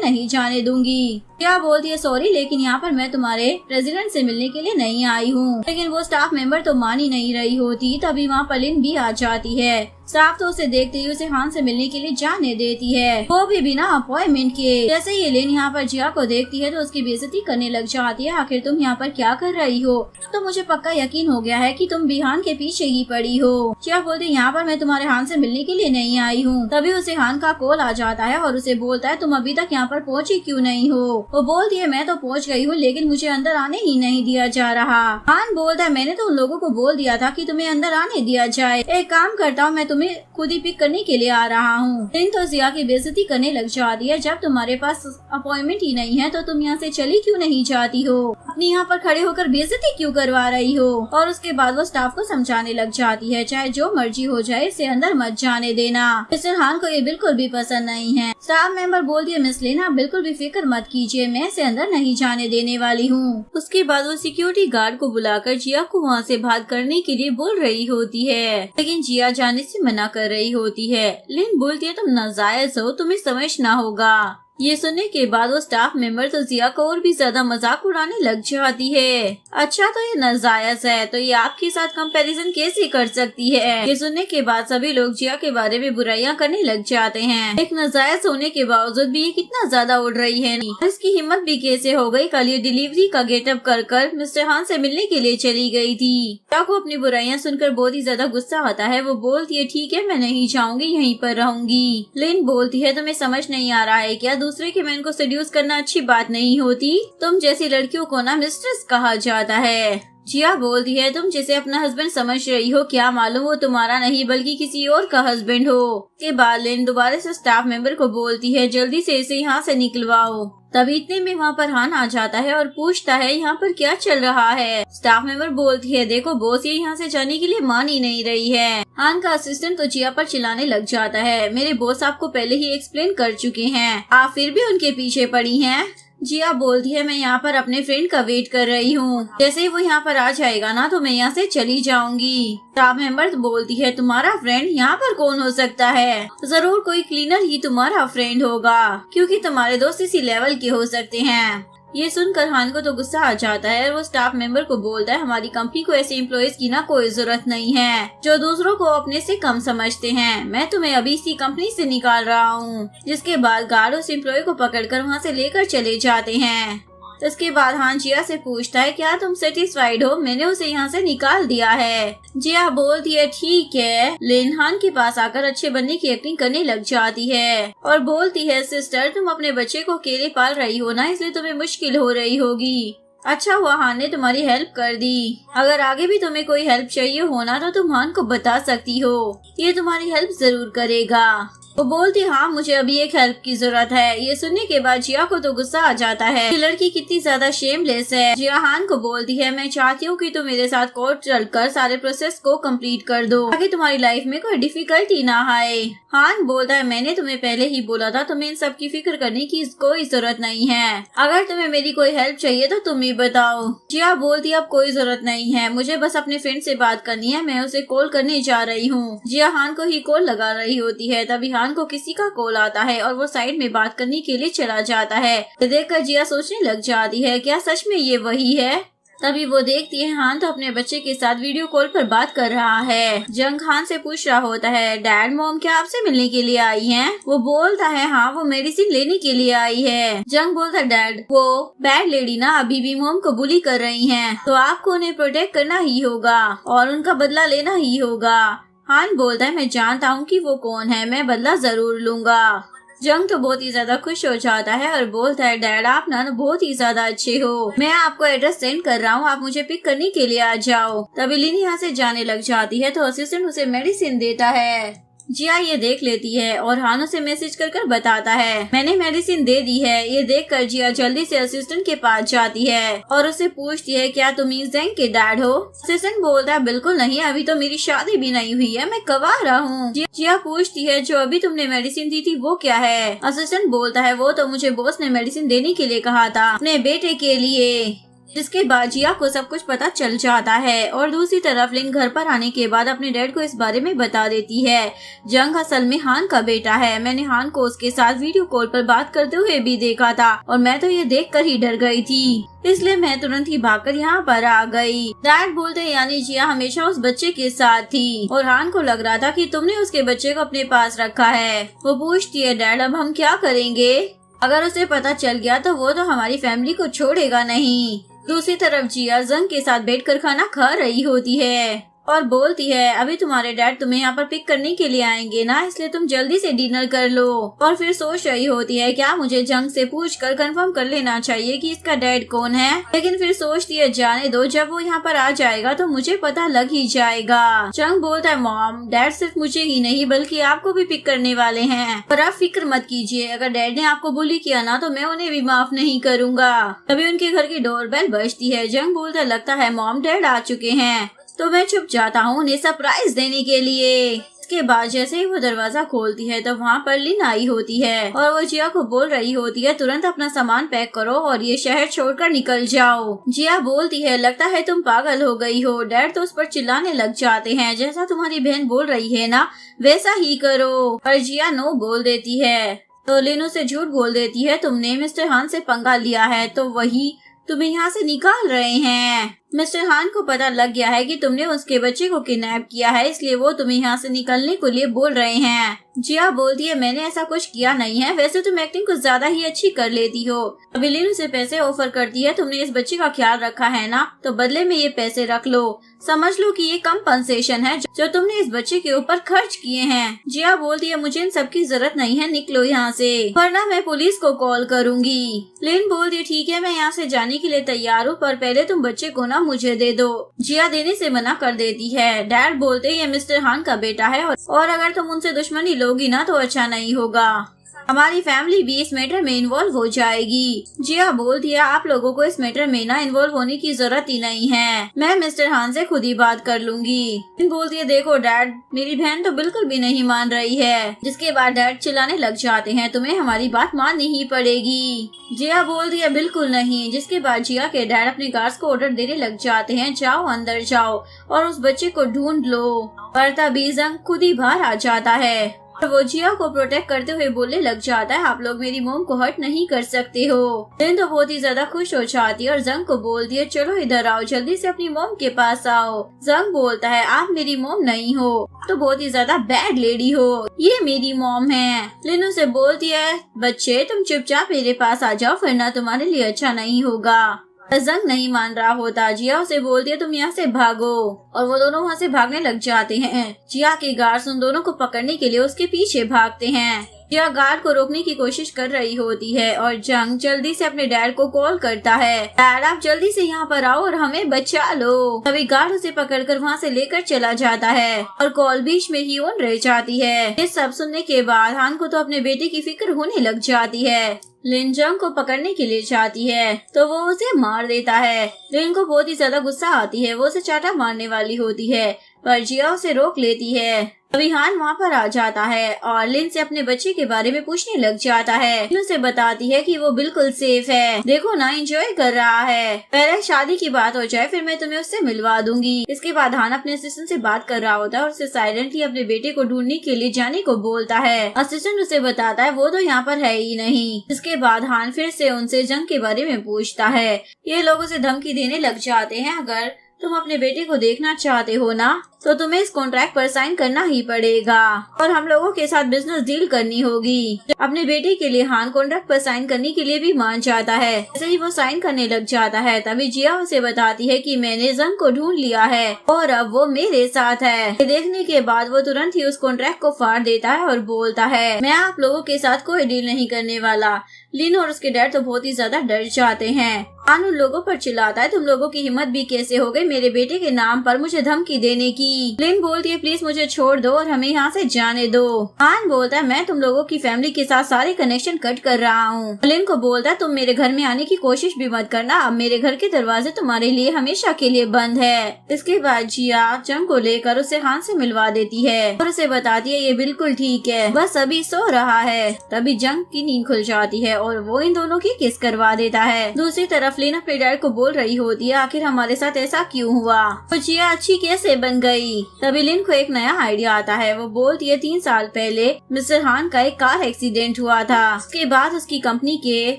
नहीं जाने दूंगी। क्या बोलती है सॉरी लेकिन यहाँ पर मैं तुम्हारे प्रेसिडेंट से मिलने के लिए नहीं आई हूँ, लेकिन वो स्टाफ मेंबर तो मान ही नहीं रही होती। तभी वहाँ पर लिन भी आ जाती है। स्टाफ तो उसे देखते ही उसे हान से मिलने के लिए जाने देती है, वो भी बिना अपॉइंटमेंट के। जैसे ही लिन यहाँ पर जिया को देखती है तो उसकी बेइज्जती करने लग जाती है, आखिर तुम यहाँ पर क्या कर रही हो, तो मुझे पक्का यकीन हो गया है कि तुम भी हान के पीछे ही पड़ी हो। जिया बोलती है यहाँ पर मैं तुम्हारे हान से मिलने के लिए नहीं आई हूँ। तभी उसे हान का कॉल आ जाता है और उसे बोलता है तुम अभी तक यहाँ पर पहुँची क्यों नहीं हो। वो बोलती है मैं तो पहुँच गई हूँ लेकिन मुझे अंदर आने ही नहीं दिया जा रहा। हान बोलता है मैंने तो उन लोगों को बोल दिया था कि तुम्हें अंदर आने दिया जाए, एक काम करता हूँ मैं तुम्हें खुद ही पिक करने के लिए आ रहा हूँ। लिन तो जिया की बेइज्जती करने लग जाती है, जब तुम्हारे पास अपॉइंटमेंट ही नहीं है तो तुम यहाँ से चली क्यों नहीं जाती हो, अपनी यहाँ पर खड़े होकर बेइज्जती क्यों करवा रही हो। और उसके बाद वो स्टाफ को समझाने लग जाती है चाहे जो मर्जी हो जाए इसे अंदर मत जाने देना। मिस्टर हान को ये बिल्कुल भी पसंद नहीं है। स्टाफ मेंबर बोलती है मिस लिन आप बिल्कुल भी फिक्र मत कीजिए, मैं इसे अंदर नहीं जाने देने वाली हूँ। उसके बाद वो सिक्योरिटी गार्ड को बुलाकर जिया को वहाँ से भाग करने के लिए बोल रही होती है, लेकिन जिया जाने से मना कर रही होती है। लिन बोलती है तुम नाजायज हो, तुम्हें समझना होगा। ये सुनने के बाद वो स्टाफ मेंबर तो जिया को और भी ज्यादा मजाक उड़ाने लग जाती है। अच्छा तो ये नाजायज है तो ये आपके साथ कंपैरिजन कैसे कर सकती है। ये सुनने के बाद सभी लोग जिया के बारे में बुराइयां करने लग जाते हैं। एक नाजायज होने के बावजूद भी ये कितना ज्यादा उड़ रही है, इसकी हिम्मत भी कैसे हो गई, कल ये डिलीवरी का गेटअप कर मिस्टर हान से मिलने के लिए चली गई थी। जिया को अपनी बुराइयां सुनकर बहुत ही ज्यादा गुस्सा आता है। वो बोलती है ठीक है मैं नहीं जाऊंगी, यहीं पर रहूंगी। लिन बोलती है तुम्हें समझ नहीं आ रहा है क्या, दूसरे के मैन को सेड्यूस करना अच्छी बात नहीं होती, तुम जैसी लड़कियों को ना मिस्ट्रेस कहा जाता है। जिया बोलती है तुम जिसे अपना हस्बैंड समझ रही हो क्या मालूम वो तुम्हारा नहीं बल्कि किसी और का हस्बैंड हो। के बाद लिन दोबारा से स्टाफ मेंबर को बोलती है जल्दी से इसे यहाँ से निकलवाओ। तभी इतने में वहाँ पर हान आ जाता है और पूछता है यहाँ पर क्या चल रहा है। स्टाफ मेंबर बोलती है देखो बॉस ये यहाँ से जाने के लिए मान ही नहीं रही है। हान का असिस्टेंट तो जिया पर चिल्लाने लग जाता है मेरे बॉस आपको पहले ही एक्सप्लेन कर चुके हैं, आप फिर भी उनके पीछे पड़ी हैं। जिया बोलती है मैं यहाँ पर अपने फ्रेंड का वेट कर रही हूँ, जैसे ही वो यहाँ पर आ जाएगा ना तो मैं यहाँ से चली जाऊंगी। स्टाफ मेंबर बोलती है तुम्हारा फ्रेंड यहाँ पर कौन हो सकता है, जरूर कोई क्लीनर ही तुम्हारा फ्रेंड होगा क्योंकि तुम्हारे दोस्त इसी लेवल के हो सकते हैं। ये सुनकर हान को तो गुस्सा आ जाता है और वो स्टाफ मेंबर को बोलता है हमारी कंपनी को ऐसे एम्प्लॉयज की ना कोई जरूरत नहीं है जो दूसरों को अपने से कम समझते हैं, मैं तुम्हें अभी इसी कंपनी से निकाल रहा हूँ। जिसके बाद गार्ड उस एम्प्लॉय को पकड़कर वहाँ से लेकर चले जाते हैं। तो इसके बाद हान जिया से पूछता है क्या तुम सेटिस्फाइड हो, मैंने उसे यहाँ से निकाल दिया है। जिया बोलती है ठीक है। लिन हान के पास आकर अच्छे बनने की एक्टिंग करने लग जाती है और बोलती है सिस्टर तुम अपने बच्चे को अकेले पाल रही हो ना इसलिए तुम्हें मुश्किल हो रही होगी। अच्छा हुआ हान ने तुम्हारी हेल्प कर दी, अगर आगे भी तुम्हें कोई हेल्प चाहिए होना तो तुम हान को बता सकती हो, ये तुम्हारी हेल्प जरूर करेगा। वो बोलती हाँ मुझे अभी एक हेल्प की जरूरत है। ये सुनने के बाद जिया को तो गुस्सा आ जाता है, ये लड़की कितनी ज्यादा शेमलेस है। जिया हान को बोलती है मैं चाहती हूँ कि तुम मेरे साथ कोर्ट चलकर सारे प्रोसेस को कंप्लीट कर दो ताकि तुम्हारी लाइफ में कोई डिफिकल्टी ना आए। हान बोलता है मैंने तुम्हें पहले ही बोला था तुम्हें इन सब की फिक्र करने की कोई जरूरत नहीं है, अगर तुम्हें मेरी कोई हेल्प चाहिए तो तुम ही बताओ। जिया बोलती अब कोई जरूरत नहीं है, मुझे बस अपने फ्रेंड से बात करनी है, मैं उसे कॉल करने जा रही हूँ। जिया हान को ही कॉल लगा रही होती है, तभी हान को किसी का कॉल आता है और वो साइड में बात करने के लिए चला जाता है। देखकर जिया सोचने लग जाती है क्या सच में ये वही है। तभी वो देखती है हान तो अपने बच्चे के साथ वीडियो कॉल पर बात कर रहा है। जंग हान से पूछ रहा होता है डैड मॉम क्या आपसे मिलने के लिए आई हैं? वो बोलता है हाँ वो मेडिसिन लेने के लिए आई है। जंग बोलता है डैड वो बैड लेडी ना अभी भी मॉम को बुली कर रही हैं, तो आपको उन्हें प्रोटेक्ट करना ही होगा और उनका बदला लेना ही होगा। हान बोलता है मैं जानता हूँ कि वो कौन है, मैं बदला जरूर लूंगा। जंग तो बहुत ही ज्यादा खुश हो जाता है और बोलता है डैड आप ना बहुत ही ज्यादा अच्छे हो, मैं आपको एड्रेस सेंड कर रहा हूँ, आप मुझे पिक करने के लिए आ जाओ। तभी लिन यहाँ से जाने लग जाती है तो असिस्टेंट उसे मेडिसिन देता है। जिया ये देख लेती है और हान उसे मैसेज कर बताता है मैंने मेडिसिन दे दी है। ये देखकर जिया जल्दी से असिस्टेंट के पास जाती है और उसे पूछती है क्या तुम ज़ेंग के डैड हो। असिस्टेंट बोलता है बिल्कुल नहीं, अभी तो मेरी शादी भी नहीं हुई है, मैं कुंवारा हूँ। जिया पूछती है जो अभी तुमने मेडिसिन दी थी वो क्या है। असिस्टेंट बोलता है वो तो मुझे बॉस ने मेडिसिन देने के लिए कहा था अपने बेटे के लिए। जिसके बाद जिया को सब कुछ पता चल जाता है और दूसरी तरफ लिन घर पर आने के बाद अपने डैड को इस बारे में बता देती है जंग असल में हान का बेटा है। मैंने हान को उसके साथ वीडियो कॉल पर बात करते हुए भी देखा था और मैं तो ये देखकर ही डर गई थी, इसलिए मैं तुरंत ही भागकर यहाँ पर आ गई। डैड बोलते यानी जिया हमेशा उस बच्चे के साथ थी और हान को लग रहा था कि तुमने उसके बच्चे को अपने पास रखा है। वो पूछती है डैड अब हम क्या करेंगे, अगर उसे पता चल गया तो वो तो हमारी फैमिली को छोड़ेगा नहीं। दूसरी तरफ जिया जंग के साथ बैठकर खाना खा रही होती है और बोलती है अभी तुम्हारे डैड तुम्हें यहाँ पर पिक करने के लिए आएंगे ना, इसलिए तुम जल्दी से डिनर कर लो। और फिर सोच रही होती है क्या मुझे जंग से पूछकर कंफर्म कर लेना चाहिए कि इसका डैड कौन है, लेकिन फिर सोचती है जाने दो, जब वो यहाँ पर आ जाएगा तो मुझे पता लग ही जाएगा। जंग बोलता है मॉम डैड सिर्फ मुझे ही नहीं बल्कि आपको भी पिक करने वाले हैं, पर आप फिक्र मत कीजिए, अगर डैड ने आपको बुली किया ना तो मैं उन्हें भी माफ नहीं करूँगा। तभी उनके घर की डोरबेल बजती है। जंग बोलता है लगता है मॉम डैड आ चुके हैं, तो मैं छुप जाता हूँ उन्हें सरप्राइज देने के लिए। इसके बाद जैसे ही वो दरवाजा खोलती है तो वहाँ पर लिन आई होती है और वो जिया को बोल रही होती है तुरंत अपना सामान पैक करो और ये शहर छोड़कर निकल जाओ। जिया बोलती है लगता है तुम पागल हो गई हो। डैड तो उस पर चिल्लाने लग जाते हैं जैसा तुम्हारी बहन बोल रही है ना वैसा ही करो, पर जिया नो बोल देती है तो लिन उसे झूठ बोल देती है तुमने मिस्टर हान से पंगा लिया है तो वही तुम्हें यहाँ से निकाल रहे हैं। मिस्टर हान को पता लग गया है कि तुमने उसके बच्चे को किडनैप किया है, इसलिए वो तुम्हें यहाँ से निकलने के लिए बोल रहे हैं। जिया बोलती है मैंने ऐसा कुछ किया नहीं है, वैसे तुम एक्टिंग कुछ ज्यादा ही अच्छी कर लेती हो। अभी लिन उसे पैसे ऑफर करती है तुमने इस बच्चे का ख्याल रखा है ना तो बदले में ये पैसे रख लो, समझ लो कि ये कंपनसेशन है जो तुमने इस बच्चे के ऊपर खर्च किए हैं। जिया बोलती है मुझे इन सब की जरूरत नहीं है, निकलो यहाँ से वरना मैं पुलिस को कॉल करूंगी। लिन बोलती है ठीक है मैं यहाँ से जाने के लिए तैयार हूँ, पर पहले तुम बच्चे को ना मुझे दे दो। जिया देने से मना कर देती है। डैड बोलते ये मिस्टर हान का बेटा है और अगर तुम उनसे दुश्मनी लोगी ना तो अच्छा नहीं होगा, हमारी फैमिली भी इस मैटर में इन्वॉल्व हो जाएगी। जिया बोलती है आप लोगों को इस मैटर में ना इन्वॉल्व होने की जरूरत ही नहीं है, मैं मिस्टर हान से खुद ही बात कर लूंगी। बोलती है देखो डैड मेरी बहन तो बिल्कुल भी नहीं मान रही है। जिसके बाद डैड चिल्लाने लग जाते हैं तुम्हें हमारी बात माननी ही पड़ेगी। जिया बोलती है बिल्कुल नहीं। जिसके बाद जिया के डैड अपने गार्ड्स को ऑर्डर देने लग जाते हैं जाओ अंदर जाओ और उस बच्चे को ढूंढ लो, पर तभी जंग खुद ही बाहर आ जाता है। वो जिया को प्रोटेक्ट करते हुए बोलने लग जाता है आप लोग मेरी मोम को हर्ट नहीं कर सकते हो। लिन तो बहुत ही ज्यादा खुश हो जाती है और जंग को बोलती है चलो इधर आओ जल्दी से अपनी मोम के पास आओ। जंग बोलता है आप मेरी मोम नहीं हो तो बहुत ही ज्यादा बैड लेडी हो, ये मेरी मोम है। लिन उसे बोलती है बच्चे तुम चुपचाप मेरे पास आ जाओ वरना तुम्हारे लिए अच्छा नहीं होगा। जंग नहीं मान रहा होता। जिया उसे बोलती है तुम यहाँ से भागो और वो दोनों वहाँ से भागने लग जाते हैं। जिया के गार्ड्स उन दोनों को पकड़ने के लिए उसके पीछे भागते हैं। जिया गार्ड को रोकने की कोशिश कर रही होती है और जंग जल्दी से अपने डैड को कॉल करता है डैड आप जल्दी से यहाँ पर आओ और हमें बचा लो। तभी गार्ड उसे पकड़कर वहाँ से लेकर चला जाता है और कॉल बीच में ही ऑन रह जाती है। ये सब सुनने के बाद हान को तो अपने बेटे की फिक्र होने लग जाती है। लिन जंग को पकड़ने के लिए जाती है तो वो उसे मार देता है। लिन को बहुत ही ज्यादा गुस्सा आती है, वो उसे चाटा मारने वाली होती है पर जिया उसे रोक लेती है। अभी हान वहाँ पर आ जाता है और लिन से अपने बच्चे के बारे में पूछने लग जाता है। लिन उसे बताती है कि वो बिल्कुल सेफ है, देखो ना एंजॉय कर रहा है, पहले शादी की बात हो जाए फिर मैं तुम्हें उससे मिलवा दूंगी। इसके बाद हान अपने असिस्टेंट से बात कर रहा होता है और उसे साइलेंटली अपने बेटे को ढूंढने के लिए जाने को बोलता है। असिस्टेंट उसे बताता है वो तो यहाँ पर है ही नहीं। इसके बाद हान फिर से उनसे जंग के बारे में पूछता है। ये लोग उसे धमकी देने लग जाते हैं अगर तुम अपने बेटे को देखना चाहते हो ना तो तुम्हें इस कॉन्ट्रैक्ट पर साइन करना ही पड़ेगा और हम लोगों के साथ बिजनेस डील करनी होगी। अपने बेटे के लिए हान कॉन्ट्रैक्ट पर साइन करने के लिए भी मान जाता है। जैसे ही वो साइन करने लग जाता है तभी जिया उसे बताती है कि मैंने जंग को ढूंढ लिया है और अब वो मेरे साथ है। ये देखने के बाद वो तुरंत ही उस कॉन्ट्रैक्ट को फाड़ देता है और बोलता है मैं आप लोगों के साथ कोई डील नहीं करने वाला। लिन और उसके डैड तो बहुत ही ज्यादा डर जाते हैं। हान उन लोगों पर चिल्लाता है, तुम लोगों की हिम्मत भी कैसे हो गई मेरे बेटे के नाम पर मुझे धमकी देने की। लिन बोलती है, प्लीज मुझे छोड़ दो और हमें यहाँ से जाने दो। हान बोलता है, मैं तुम लोगों की फैमिली के साथ सारे कनेक्शन कट कर रहा हूँ। लिन को बोलता है, तुम मेरे घर में आने की कोशिश भी मत करना, अब मेरे घर के दरवाजे तुम्हारे लिए हमेशा के लिए बंद है। इसके बाद जिया जंग को लेकर उसे हान से मिलवा देती है और उसे बताती है ये बिल्कुल ठीक है, बस अभी सो रहा है। तभी जंग की नींद खुल जाती है और वो इन दोनों की किस करवा देता है। दूसरी तरफ लिन अपने डैड को बोल रही होती है, आखिर हमारे साथ ऐसा क्यों हुआ, तो जिया अच्छी कैसे बन गई। तभी लिन को एक नया आइडिया आता है। वो बोलती है 3 साल पहले मिस्टर हान का एक कार एक्सीडेंट हुआ था। उसके बाद उसकी कंपनी के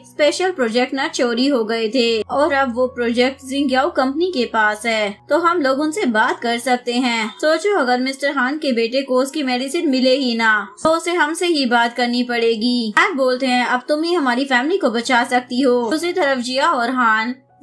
स्पेशल प्रोजेक्ट न चोरी हो गए थे और अब वो प्रोजेक्ट जिंग्याओ कंपनी के पास है, तो हम लोग उनसे बात कर सकते हैं। सोचो अगर मिस्टर हान के बेटे को उसकी मेडिसिन मिले ही ना तो उसे हमसे ही बात करनी पड़ेगी। डैड बोलते हैं, अब तुम ही हमारी फैमिली को बचा सकती हो। दूसरी तरफ जिया और हान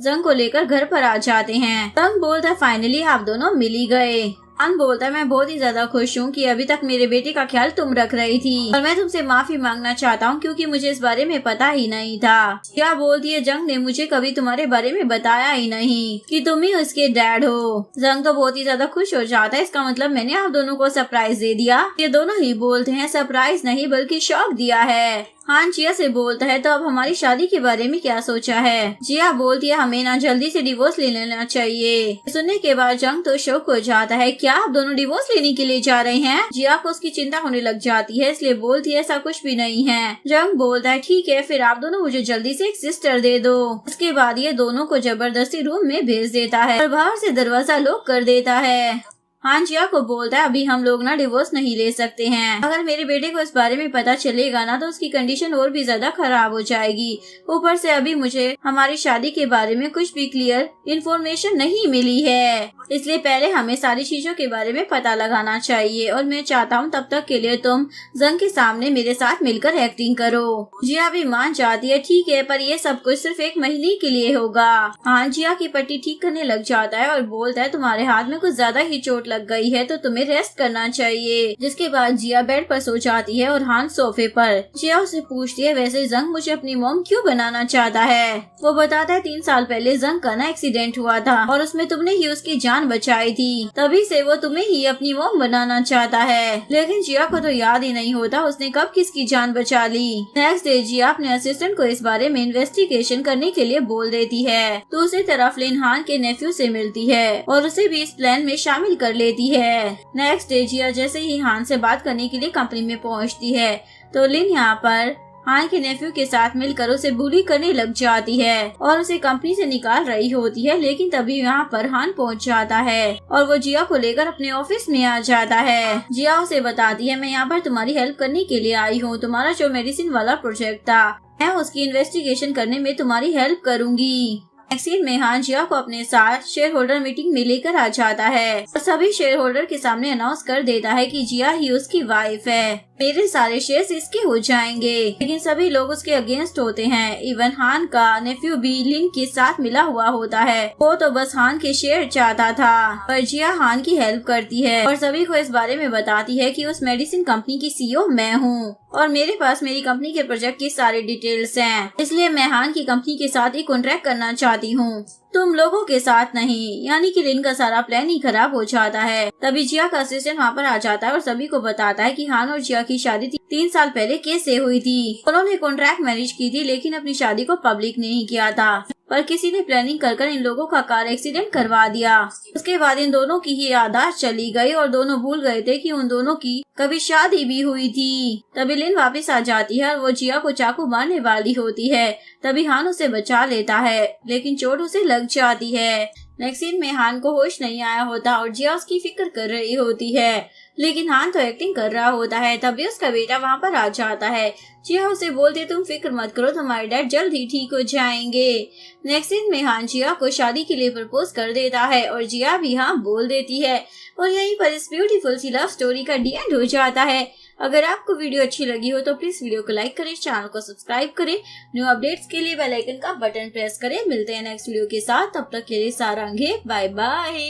जंग को लेकर घर पर आ जाते हैं। जंग बोलता है, फाइनली आप दोनों मिल ही गए। हान बोलता है, मैं बहुत ही ज्यादा खुश हूँ कि अभी तक मेरे बेटे का ख्याल तुम रख रही थी और मैं तुमसे माफी मांगना चाहता हूँ क्योंकि मुझे इस बारे में पता ही नहीं था। क्या बोलती है, जंग ने मुझे कभी तुम्हारे बारे में बताया ही नहीं कि तुम ही उसके डैड हो। जंग तो बहुत ही ज्यादा खुश हो जाता है, इसका मतलब मैंने आप दोनों को सरप्राइज दे दिया। ये दोनों ही बोलते हैं, सरप्राइज नहीं बल्कि शॉक दिया है। हान जिया से बोलता है, तो अब हमारी शादी के बारे में क्या सोचा है। जिया बोलती है, हमें ना जल्दी से डिवोर्स ले लेना चाहिए। सुनने के बाद जंग तो शौक हो जाता है, क्या आप दोनों डिवोर्स लेने के लिए जा रहे हैं। जिया को उसकी चिंता होने लग जाती है, इसलिए बोलती है ऐसा कुछ भी नहीं है। जंग बोलता है, ठीक है फिर आप दोनों मुझे जल्दी से एक सिस्टर दे दो। उसके बाद ये दोनों को जबरदस्ती रूम में भेज देता है और बाहर से दरवाजा लॉक कर देता है। हान जिया को बोलता है, अभी हम लोग ना डिवोर्स नहीं ले सकते हैं। अगर मेरे बेटे को इस बारे में पता चलेगा ना तो उसकी कंडीशन और भी ज्यादा खराब हो जाएगी। ऊपर से अभी मुझे हमारी शादी के बारे में कुछ भी क्लियर इन्फॉर्मेशन नहीं मिली है, इसलिए पहले हमें सारी चीजों के बारे में पता लगाना चाहिए और मैं चाहता हूँ तब तक के लिए तुम जंग के सामने मेरे साथ मिलकर एक्टिंग करो। जिया भी मान जाती है, ठीक है पर ये सब कुछ सिर्फ 1 महीने के लिए होगा। हान जिया की पट्टी ठीक करने लग जाता है और बोलता है, तुम्हारे हाथ में कुछ ज्यादा ही चोट लग गई है तो तुम्हें रेस्ट करना चाहिए। जिसके बाद जिया बेड पर सो जाती है और हान सोफे पर। जिया उसे पूछती है, वैसे जंग मुझे अपनी मॉम क्यों बनाना चाहता है। वो बताता है, 3 साल पहले जंग का ना एक्सीडेंट हुआ था और उसमें तुमने ही उसकी जान बचाई थी, तभी से वो तुम्हें ही अपनी मॉम बनाना चाहता है। लेकिन जिया को तो याद ही नहीं होता उसने कब किसकी जान बचा ली। नेक्स्ट डे जिया अपने असिस्टेंट को इस बारे में इन्वेस्टिगेशन करने के लिए बोल देती है। दूसरी तरफ लिन हान के नेफ्यू से मिलती है और उसे भी इस प्लान में शामिल कर लेती है। नेक्स्ट डे जिया जैसे ही हान से बात करने के लिए कंपनी में पहुंचती है तो लिन यहाँ पर हान के नेफ्यू के साथ मिलकर उसे बुली करने लग जाती है और उसे कंपनी से निकाल रही होती है। लेकिन तभी यहाँ पर हान पहुँच जाता है और वो जिया को लेकर अपने ऑफिस में आ जाता है। जिया उसे बताती है, मैं यहाँ पर तुम्हारी हेल्प करने के लिए आई हूँ। तुम्हारा जो मेडिसिन वाला प्रोजेक्ट था मैं उसकी इन्वेस्टिगेशन करने में तुम्हारी हेल्प करूँगी। एक्सीन में हान जिया को अपने साथ शेयर होल्डर मीटिंग में लेकर आ जाता है और सभी शेयर होल्डर के सामने अनाउंस कर देता है कि जिया ही उसकी वाइफ है। मेरे सारे शेयर्स इसके हो जाएंगे। लेकिन सभी लोग उसके अगेंस्ट होते हैं। इवन हान का नेफ्यू भी लिन के साथ मिला हुआ होता है। वो तो बस हान के शेयर चाहता था पर जिया हान की हेल्प करती है और सभी को इस बारे में बताती है कि उस मेडिसिन कंपनी की सीईओ मैं हूँ और मेरे पास मेरी कंपनी के प्रोजेक्ट की सारी डिटेल्स हैं। इसलिए मैं हान की कंपनी के साथ ही कॉन्ट्रैक्ट करना चाहती हूँ, तुम लोगों के साथ नहीं। यानी कि लिन का सारा प्लान ही खराब हो जाता है। तभी जिया का असिस्टेंट वहाँ पर आ जाता है और सभी को बताता है कि हान और जिया की शादी 3 साल पहले कैसे हुई थी। उन्होंने कॉन्ट्रैक्ट मैरिज की थी लेकिन अपनी शादी को पब्लिक नहीं किया था पर किसी ने प्लानिंग कर इन लोगों का कार एक्सीडेंट करवा दिया। उसके बाद इन दोनों की ही याददाश्त चली गई और दोनों भूल गए थे कि उन दोनों की कभी शादी भी हुई थी। तभी लिन वापस आ जाती है और वो जिया को चाकू मारने वाली होती है। तभी हान उसे बचा लेता है लेकिन चोट उसे लग जाती है। नेक्स्ट सीन में हान को होश नहीं आया होता और जिया उसकी फिक्र कर रही होती है लेकिन हान तो एक्टिंग कर रहा होता है। तभी उसका बेटा वहाँ पर आ जाता है। जिया उसे बोलती, तुम फिक्र मत करो, तुम्हारे डैड जल्द ही ठीक हो जाएंगे। नेक्स्ट सीन में हान जिया को शादी के लिए प्रपोज कर देता है और जिया भी हाँ बोल देती है और यहीं पर इस ब्यूटीफुल सी लव स्टोरी का डी एंड हो जाता है। अगर आपको वीडियो अच्छी लगी हो तो प्लीज वीडियो को लाइक करें, चैनल को सब्सक्राइब करें, न्यू अपडेट्स के लिए बेल आइकन का बटन प्रेस करें। मिलते हैं नेक्स्ट वीडियो के साथ, तब तक के लिए सारांगे, बाय बाय।